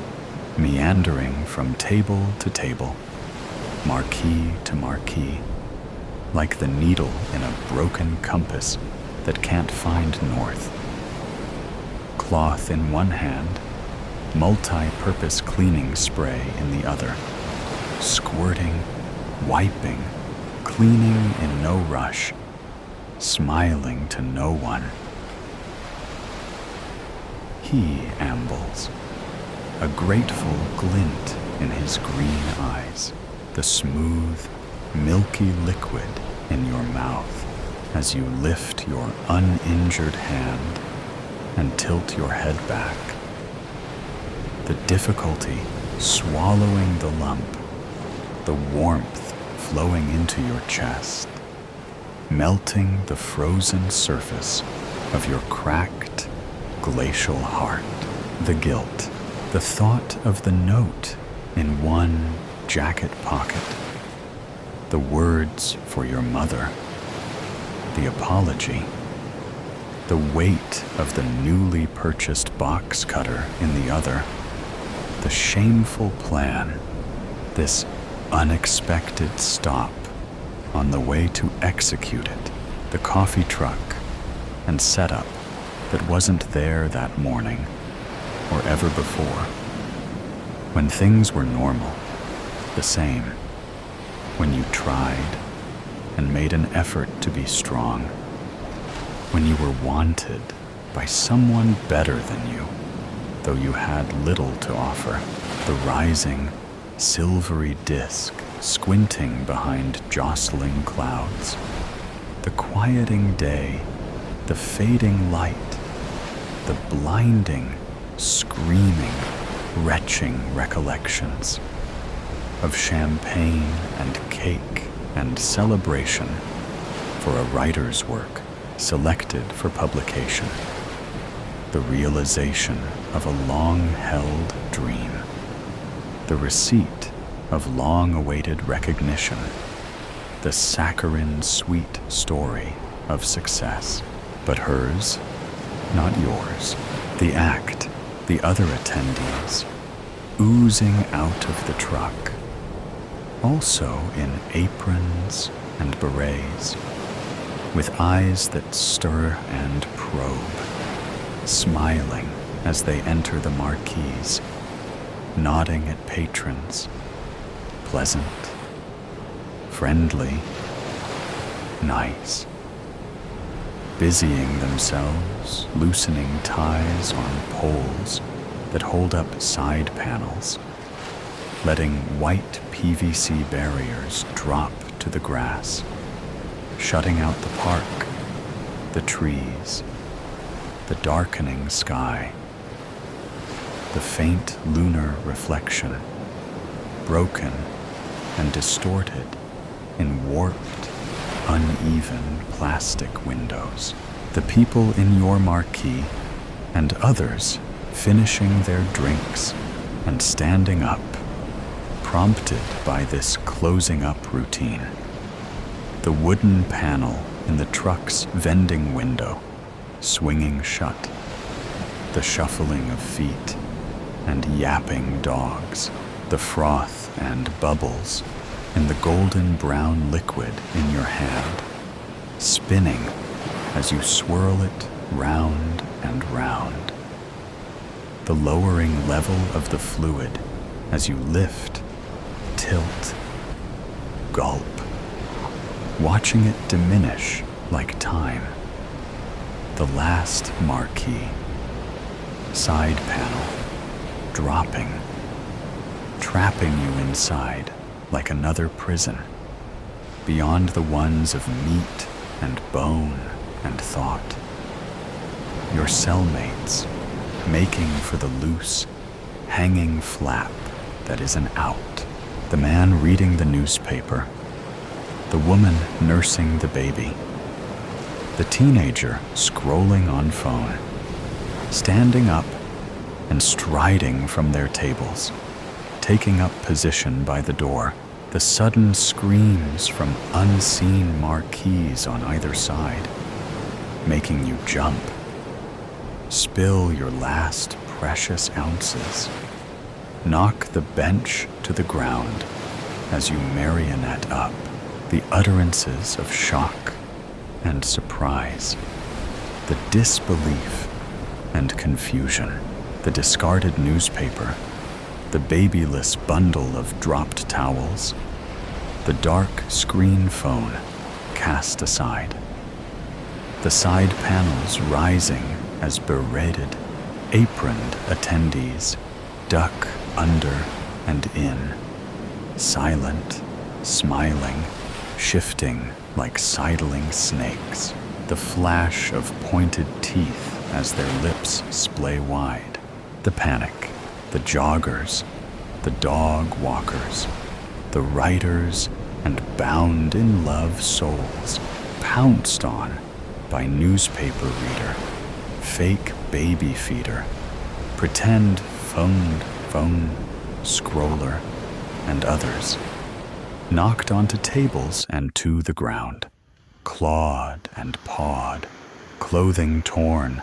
meandering from table to table, marquee to marquee, like the needle in a broken compass that can't find north. Cloth in one hand, multi-purpose cleaning spray in the other, squirting, wiping, cleaning in no rush, smiling to no one. He ambles, a grateful glint in his green eyes, the smooth, milky liquid in your mouth as you lift your uninjured hand and tilt your head back. The difficulty swallowing the lump, the warmth flowing into your chest, melting the frozen surface of your cracked, glacial heart, the guilt, the thought of the note in one jacket pocket, the words for your mother, the apology, the weight of the newly purchased box cutter in the other, the shameful plan, this unexpected stop on the way to execute it, the coffee truck and setup that wasn't there that morning or ever before, when things were normal, the same, when you tried and made an effort to be strong, when you were wanted by someone better than you, though you had little to offer, the rising, silvery disk squinting behind jostling clouds, the quieting day, the fading light, the blinding, screaming, retching recollections of champagne and cake and celebration for a writer's work selected for publication, the realization of a long-held dream, the receipt of long-awaited recognition, the saccharine sweet story of success, but hers, not yours, the act, the other attendees, oozing out of the truck, also in aprons and berets, with eyes that stir and probe, smiling as they enter the marquees, nodding at patrons, pleasant, friendly, nice. Busying themselves, loosening ties on poles that hold up side panels, letting white PVC barriers drop to the grass, shutting out the park, the trees, the darkening sky, the faint lunar reflection, broken and distorted in warped, uneven plastic windows. The people in your marquee and others finishing their drinks and standing up, prompted by this closing up routine. The wooden panel in the truck's vending window swinging shut, the shuffling of feet and yapping dogs, the froth and bubbles in the golden brown liquid in your hand, spinning as you swirl it round and round. The lowering level of the fluid as you lift, tilt, gulp, watching it diminish like time. The last marquee, side panel, dropping, trapping you inside like another prison, beyond the ones of meat and bone and thought. Your cellmates making for the loose, hanging flap that is an out. The man reading the newspaper, the woman nursing the baby, the teenager scrolling on phone, standing up and striding from their tables, taking up position by the door, the sudden screams from unseen marquees on either side, making you jump, spill your last precious ounces, knock the bench to the ground as you marionette up, the utterances of shock and surprise, the disbelief and confusion, the discarded newspaper, the babyless bundle of dropped towels, the dark screen phone cast aside, the side panels rising as berated, aproned attendees duck under and in, silent, smiling, shifting like sidling snakes, the flash of pointed teeth as their lips splay wide, the panic, the joggers, the dog walkers, the writers and bound in love souls, pounced on by newspaper reader, fake baby feeder, pretend phone, scroller, and others, knocked onto tables and to the ground, clawed and pawed, clothing torn,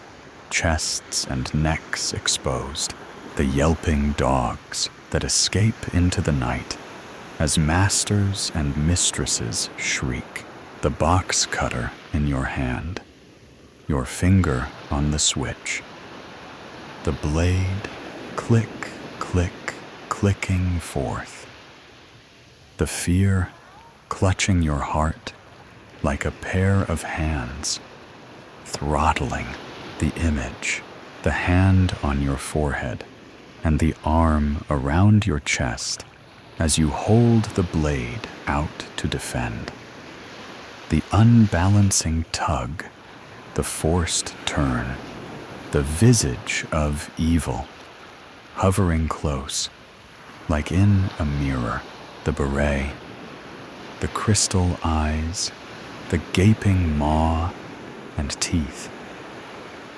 chests and necks exposed, the yelping dogs that escape into the night as masters and mistresses shriek, the box cutter in your hand, your finger on the switch, the blade click, click, clicking forth, the fear clutching your heart like a pair of hands, throttling the image, the hand on your forehead and the arm around your chest as you hold the blade out to defend, the unbalancing tug, the forced turn, the visage of evil, hovering close, like in a mirror, the beret, the crystal eyes, the gaping maw and teeth,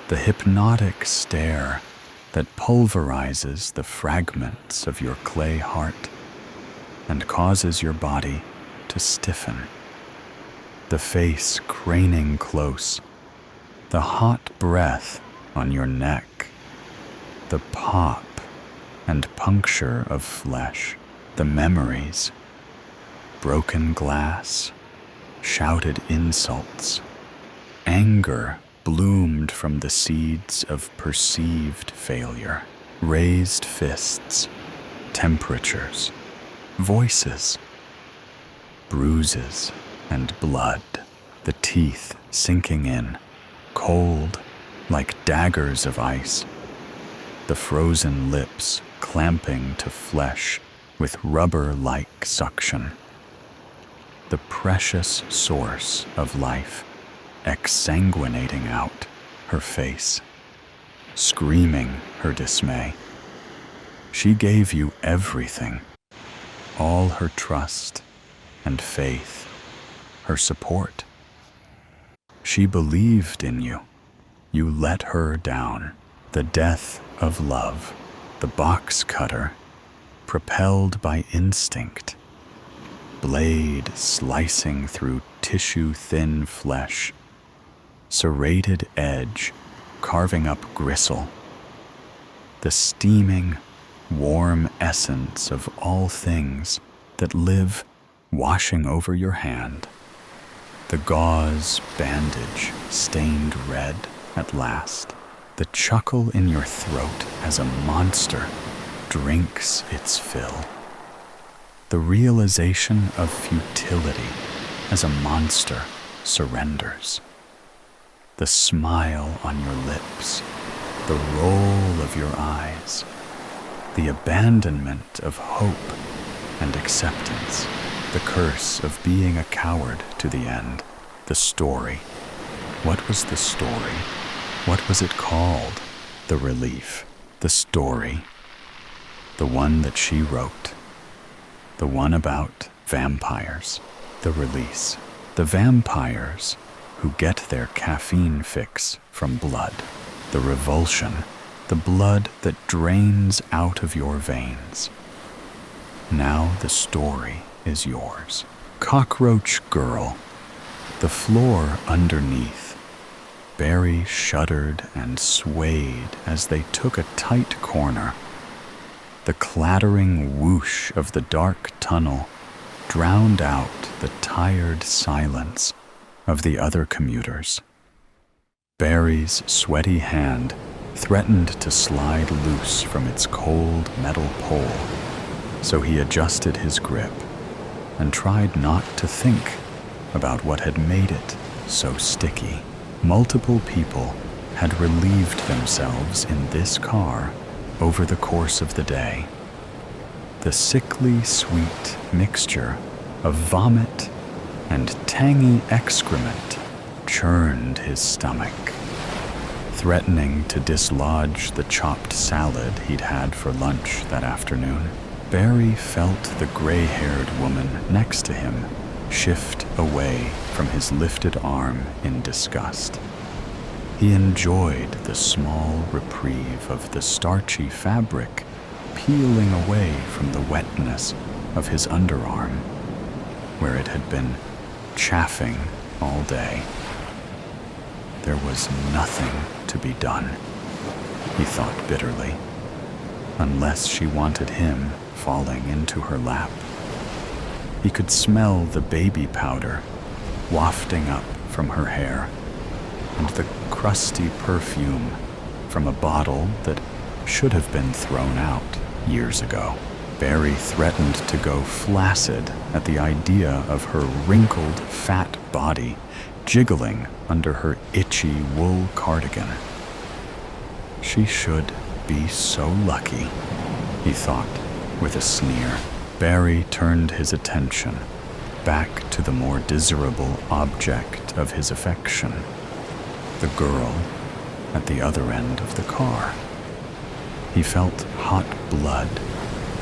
the hypnotic stare that pulverizes the fragments of your clay heart and causes your body to stiffen, the face craning close, the hot breath on your neck, the pop and puncture of flesh, the memories, broken glass, shouted insults, anger bloomed from the seeds of perceived failure, raised fists, temperatures, voices, bruises and blood, the teeth sinking in, cold like daggers of ice, the frozen lips clamping to flesh with rubber-like suction. The precious source of life exsanguinating out her face, screaming her dismay. She gave you everything, all her trust and faith, her support. She believed in you. You let her down. The death of love, the box cutter, propelled by instinct, blade slicing through tissue-thin flesh, serrated edge carving up gristle, the steaming, warm essence of all things that live washing over your hand, the gauze bandage stained red at last, the chuckle in your throat as a monster drinks its fill, the realization of futility as a monster surrenders, the smile on your lips, the roll of your eyes, the abandonment of hope and acceptance, the curse of being a coward to the end, the story. What was the story? What was it called? The relief, the story, the one that she wrote, the one about vampires, the release, the vampires who get their caffeine fix from blood, the revulsion, the blood that drains out of your veins. Now the story is yours. Cockroach Girl, the floor underneath. Barry shuddered and swayed as they took a tight corner. The clattering whoosh of the dark tunnel drowned out the tired silence of the other commuters. Barry's sweaty hand threatened to slide loose from its cold metal pole, so he adjusted his grip and tried not to think about what had made it so sticky. Multiple people had relieved themselves in this car over the course of the day. The sickly sweet mixture of vomit and tangy excrement churned his stomach, threatening to dislodge the chopped salad he'd had for lunch that afternoon. Barry felt the gray-haired woman next to him shift away from his lifted arm in disgust. He enjoyed the small reprieve of the starchy fabric peeling away from the wetness of his underarm, where it had been chafing all day. There was nothing to be done, he thought bitterly, unless she wanted him falling into her lap. He could smell the baby powder wafting up from her hair and the crusty perfume from a bottle that should have been thrown out years ago. Barry threatened to go flaccid at the idea of her wrinkled, fat body jiggling under her itchy wool cardigan. She should be so lucky, he thought with a sneer. Barry turned his attention back to the more desirable object of his affection, the girl at the other end of the car. He felt hot blood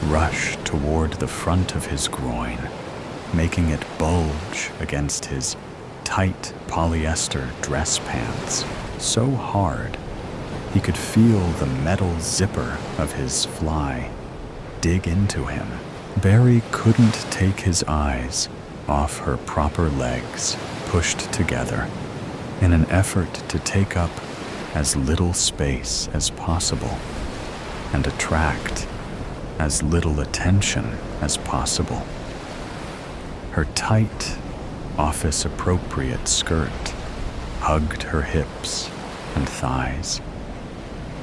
rush toward the front of his groin, making it bulge against his tight polyester dress pants so hard he could feel the metal zipper of his fly dig into him. Barry couldn't take his eyes off her proper legs pushed together in an effort to take up as little space as possible and attract as little attention as possible. Her tight, office-appropriate skirt hugged her hips and thighs,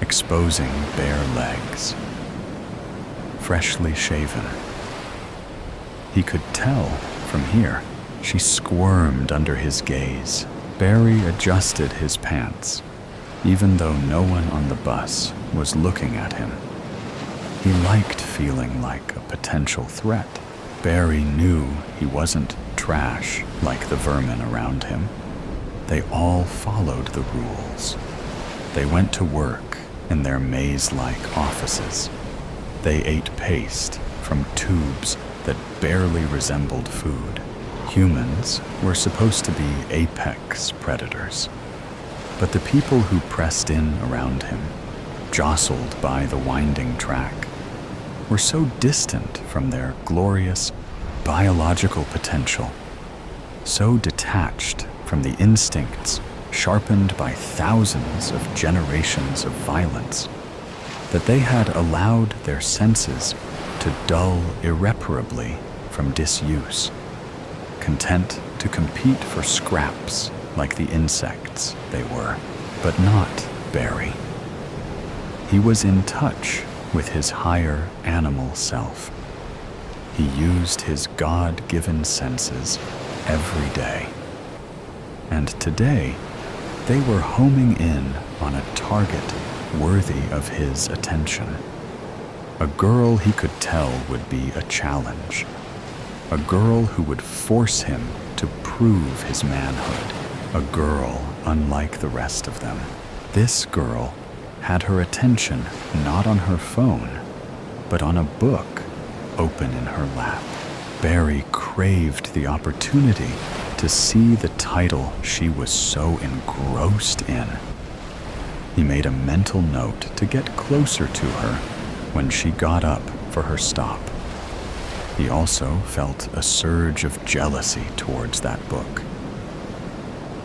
exposing bare legs, freshly shaven. He could tell from here She squirmed under his gaze. Barry adjusted his pants, even though no one on the bus was looking at him. He liked feeling like a potential threat. Barry knew he wasn't trash like the vermin around him. They all followed the rules. They went to work in their maze-like offices. They ate paste from tubes that barely resembled food. Humans were supposed to be apex predators. But the people who pressed in around him, jostled by the winding track, were so distant from their glorious biological potential, so detached from the instincts sharpened by thousands of generations of violence, that they had allowed their senses to dull irreparably from disuse, content to compete for scraps like the insects they were. But not Barry. He was in touch with his higher animal self. He used his God-given senses every day. And today, they were homing in on a target worthy of his attention. A girl he could tell would be a challenge. A girl who would force him to prove his manhood. A girl unlike the rest of them. This girl had her attention not on her phone, but on a book open in her lap. Barry craved the opportunity to see the title she was so engrossed in. He made a mental note to get closer to her when she got up for her stop. He also felt a surge of jealousy towards that book.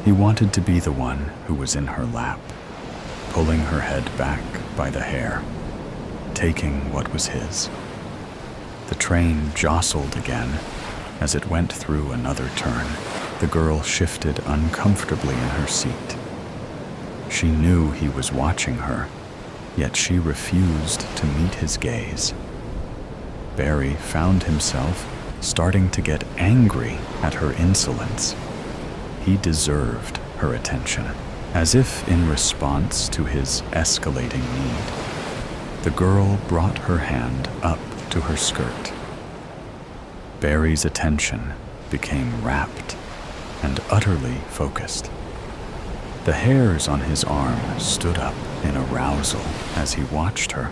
He wanted to be the one who was in her lap, pulling her head back by the hair, taking what was his. The train jostled again as it went through another turn. The girl shifted uncomfortably in her seat. She knew he was watching her, yet she refused to meet his gaze. Barry found himself starting to get angry at her insolence. He deserved her attention. As if in response to his escalating need, the girl brought her hand up to her skirt. Barry's attention became rapt and utterly focused. The hairs on his arm stood up in arousal as he watched her,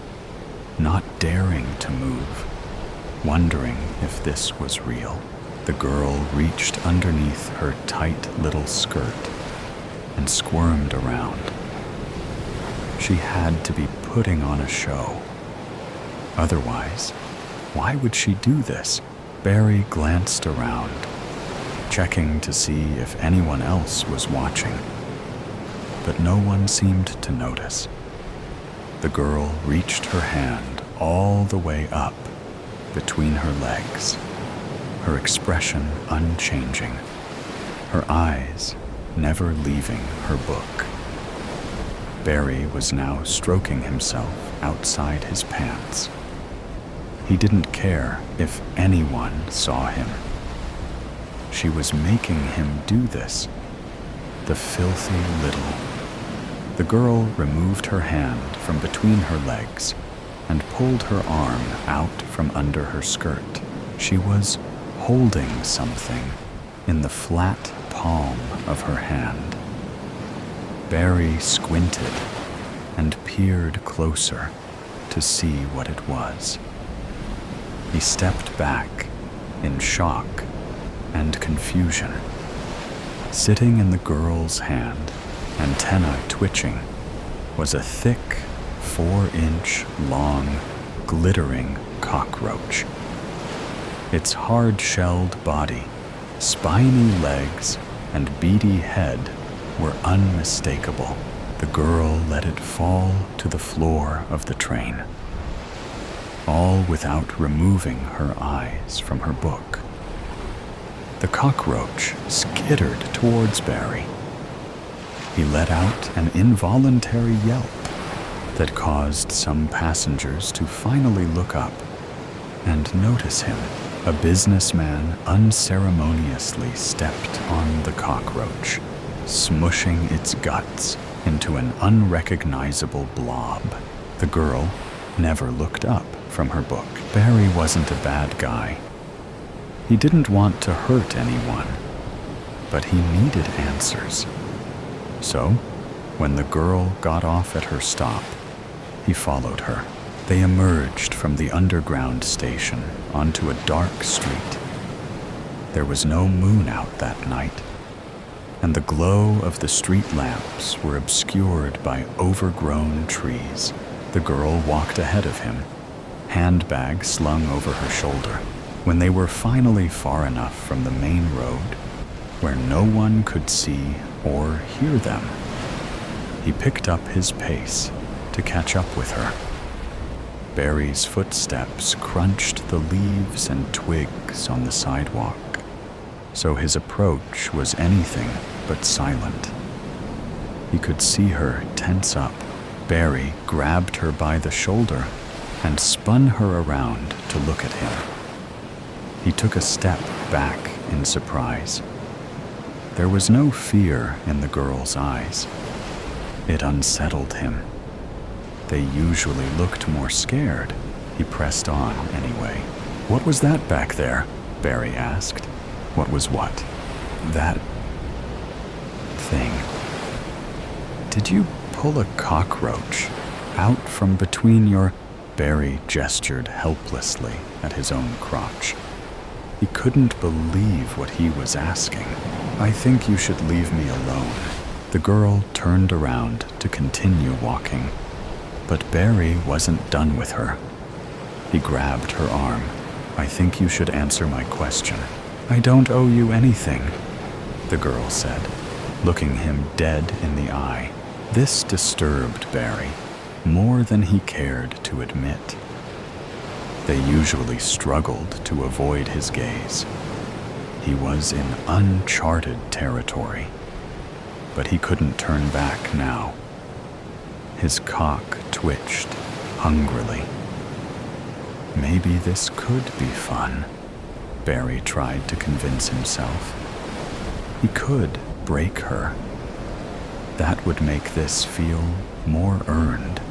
not daring to move, wondering if this was real. The girl reached underneath her tight little skirt and squirmed around. She had to be putting on a show. Otherwise, why would she do this? Barry glanced around, checking to see if anyone else was watching. But no one seemed to notice. The girl reached her hand all the way up between her legs, her expression unchanging, her eyes never leaving her book. Barry was now stroking himself outside his pants. He didn't care if anyone saw him. She was making him do this. The filthy little. The girl removed her hand from between her legs and pulled her arm out from under her skirt. She was holding something in the flat palm of her hand. Barry squinted and peered closer to see what it was. He stepped back in shock and confusion. Sitting in the girl's hand, antennae twitching, was a thick, 4-inch long, glittering cockroach. Its hard-shelled body, spiny legs, and beady head were unmistakable. The girl let it fall to the floor of the train, all without removing her eyes from her book. The cockroach skittered towards Barry. He let out an involuntary yelp that caused some passengers to finally look up and notice him. A businessman unceremoniously stepped on the cockroach, smushing its guts into an unrecognizable blob. The girl never looked up from her book. Barry wasn't a bad guy. He didn't want to hurt anyone, but he needed answers. So, when the girl got off at her stop, he followed her. They emerged from the underground station onto a dark street. There was no moon out that night, and the glow of the street lamps were obscured by overgrown trees. The girl walked ahead of him, handbag slung over her shoulder. When they were finally far enough from the main road, where no one could see or hear them, he picked up his pace to catch up with her. Barry's footsteps crunched the leaves and twigs on the sidewalk, so his approach was anything but silent. He could see her tense up. Barry grabbed her by the shoulder and spun her around to look at him. He took a step back in surprise. There was no fear in the girl's eyes. It unsettled him. They usually looked more scared. He pressed on anyway. "What was that back there?" Barry asked. "What was what?" "That thing. Did you pull a cockroach out from between your—" Barry gestured helplessly at his own crotch. He couldn't believe what he was asking. "I think you should leave me alone." The girl turned around to continue walking, but Barry wasn't done with her. He grabbed her arm. "I think you should answer my question." "I don't owe you anything," the girl said, looking him dead in the eye. This disturbed Barry more than he cared to admit. They usually struggled to avoid his gaze. He was in uncharted territory, but he couldn't turn back now. His cock twitched hungrily. Maybe this could be fun, Barry tried to convince himself. He could break her. That would make this feel more earned,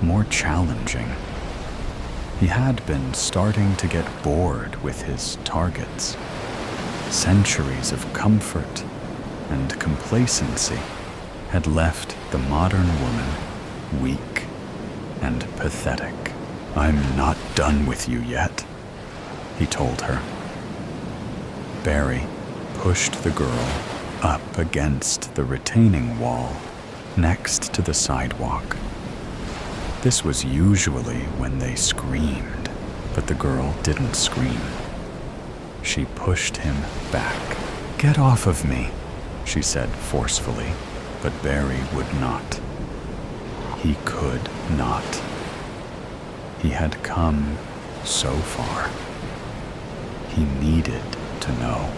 more challenging. He had been starting to get bored with his targets. Centuries of comfort and complacency had left the modern woman weak and pathetic. "I'm not done with you yet," he told her. Barry pushed the girl up against the retaining wall next to the sidewalk. This was usually when they screamed, but the girl didn't scream. She pushed him back. "Get off of me," she said forcefully, but Barry would not. He could not. He had come so far. He needed to know.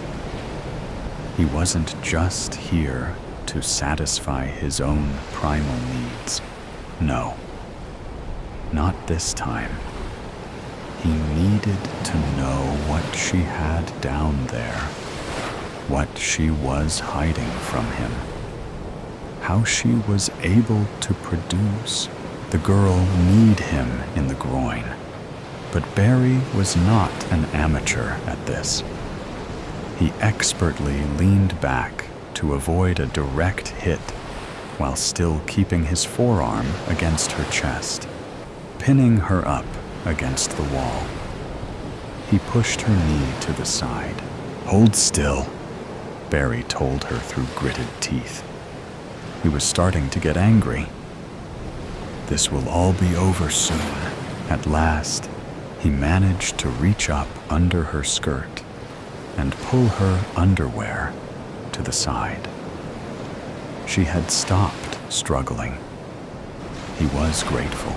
He wasn't just here to satisfy his own primal needs. No, not this time. He needed to know what she had down there, what she was hiding from him, how she was able to produce. The girl kneed him in the groin, but Barry was not an amateur at this. He expertly leaned back to avoid a direct hit while still keeping his forearm against her chest, pinning her up against the wall. He pushed her knee to the side. "Hold still," Barry told her through gritted teeth. He was starting to get angry. "This will all be over soon." At last, he managed to reach up under her skirt and pull her underwear to the side. She had stopped struggling. He was grateful.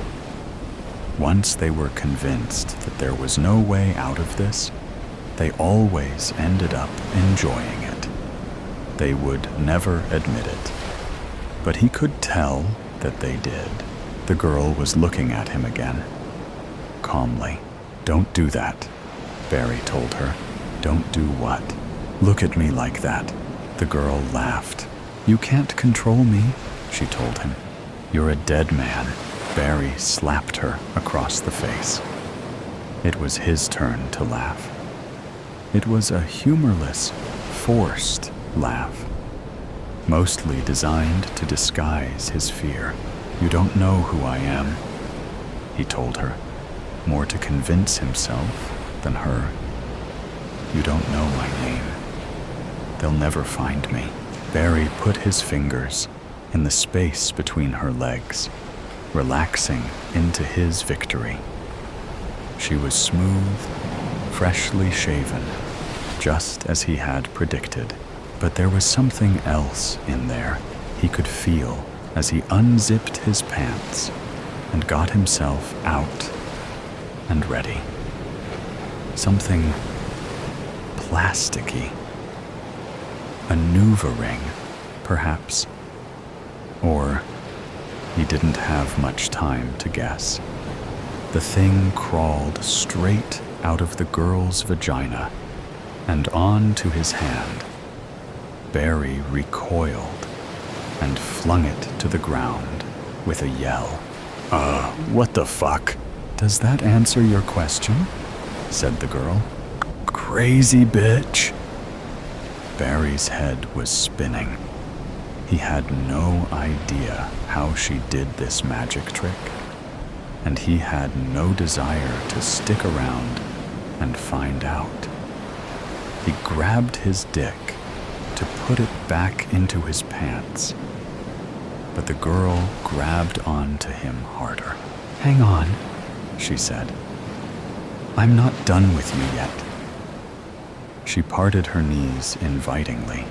Once they were convinced that there was no way out of this, they always ended up enjoying it. They would never admit it, but he could tell that they did. The girl was looking at him again, calmly. "Don't do that," Barry told her. Don't do what? Look at me like that. The girl laughed. You can't control me, she told him. You're a dead man. Barry slapped her across the face. It was his turn to laugh. It was a humorless, forced laugh, mostly designed to disguise his fear. You don't know who I am, he told her, more to convince himself than her. You don't know my name. They'll never find me. Barry put his fingers in the space between her legs, relaxing into his victory. She was smooth, freshly shaven, just as he had predicted. But there was something else in there he could feel as he unzipped his pants and got himself out and ready. Something plasticky. A Nuva ring, perhaps. Or he didn't have much time to guess. The thing crawled straight out of the girl's vagina and onto his hand. Barry recoiled and flung it to the ground with a yell. What the fuck? Does that answer your question? Said the girl. Crazy bitch. Barry's head was spinning. He had no idea how she did this magic trick, and he had no desire to stick around and find out. He grabbed his dick to put it back into his pants, but the girl grabbed onto him harder. Hang on, she said. I'm not done with you yet. She parted her knees invitingly.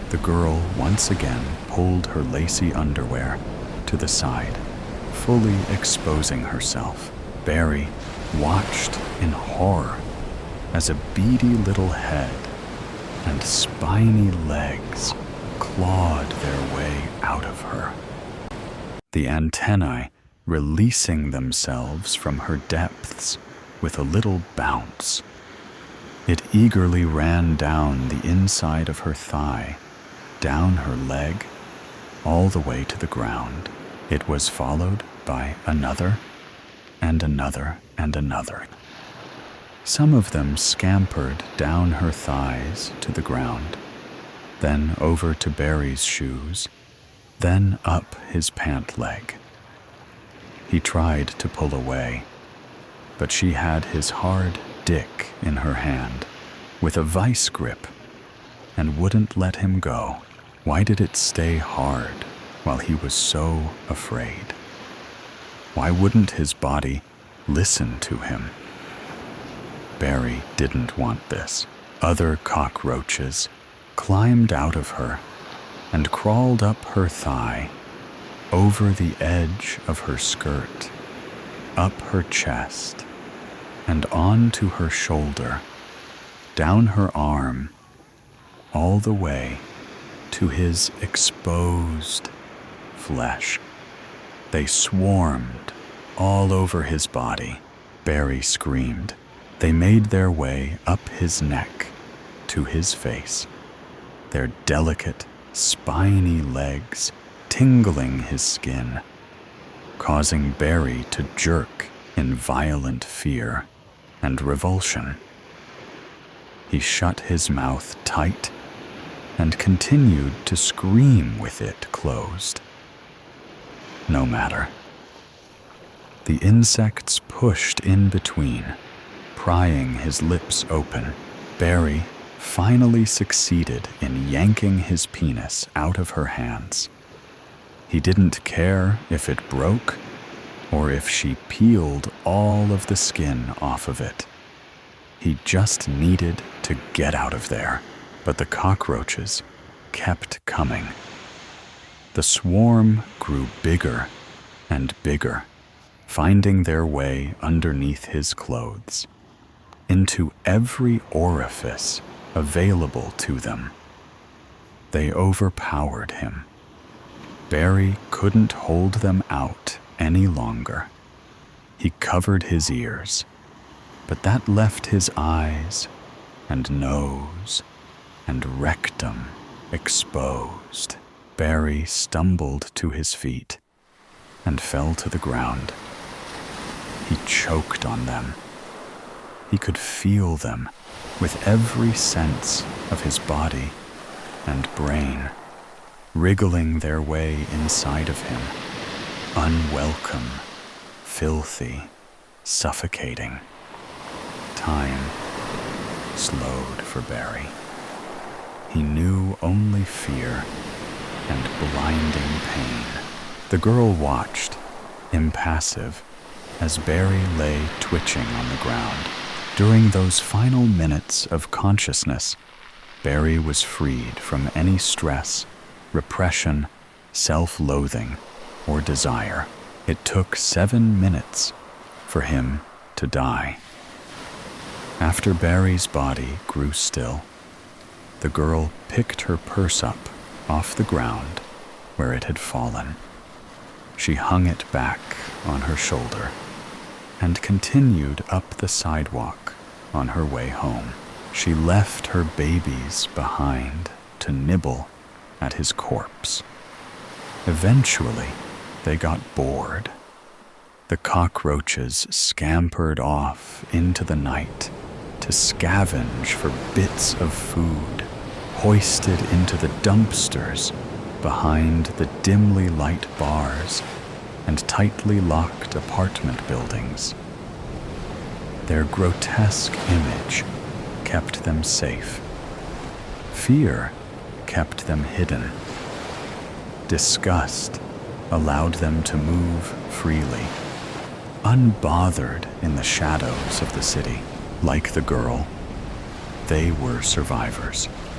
The girl once again pulled her lacy underwear to the side, fully exposing herself. Barry watched in horror as a beady little head and spiny legs clawed their way out of her, the antennae releasing themselves from her depths with a little bounce. It eagerly ran down the inside of her thigh, down her leg, all the way to the ground. It was followed by another and another and another. Some of them scampered down her thighs to the ground, then over to Barry's shoes, then up his pant leg. He tried to pull away, but she had his hard dick in her hand with a vice grip and wouldn't let him go. Why did it stay hard while he was so afraid? Why wouldn't his body listen to him? Barry didn't want this. Other cockroaches climbed out of her and crawled up her thigh, over the edge of her skirt, up her chest, and onto her shoulder, down her arm, all the way to his exposed flesh. They swarmed all over his body. Barry screamed. They made their way up his neck to his face, their delicate, spiny legs tingling his skin, causing Barry to jerk in violent fear and revulsion. He shut his mouth tight and continued to scream with it closed. No matter. The insects pushed in between, prying his lips open. Barry finally succeeded in yanking his penis out of her hands. He didn't care if it broke or if she peeled all of the skin off of it. He just needed to get out of there. But the cockroaches kept coming. The swarm grew bigger and bigger, finding their way underneath his clothes, into every orifice available to them. They overpowered him. Barry couldn't hold them out any longer. He covered his ears, but that left his eyes and nose and rectum exposed. Barry stumbled to his feet and fell to the ground. He choked on them. He could feel them with every sense of his body and brain, wriggling their way inside of him, unwelcome, filthy, suffocating. Time slowed for Barry. He knew only fear and blinding pain. The girl watched, impassive, as Barry lay twitching on the ground. During those final minutes of consciousness, Barry was freed from any stress, repression, self-loathing, or desire. It took 7 minutes for him to die. After Barry's body grew still, the girl picked her purse up off the ground where it had fallen. She hung it back on her shoulder and continued up the sidewalk on her way home. She left her babies behind to nibble at his corpse. Eventually, they got bored. The cockroaches scampered off into the night to scavenge for bits of food, hoisted into the dumpsters behind the dimly lit bars and tightly locked apartment buildings. Their grotesque image kept them safe. Fear kept them hidden. Disgust allowed them to move freely, unbothered in the shadows of the city. Like the girl, they were survivors.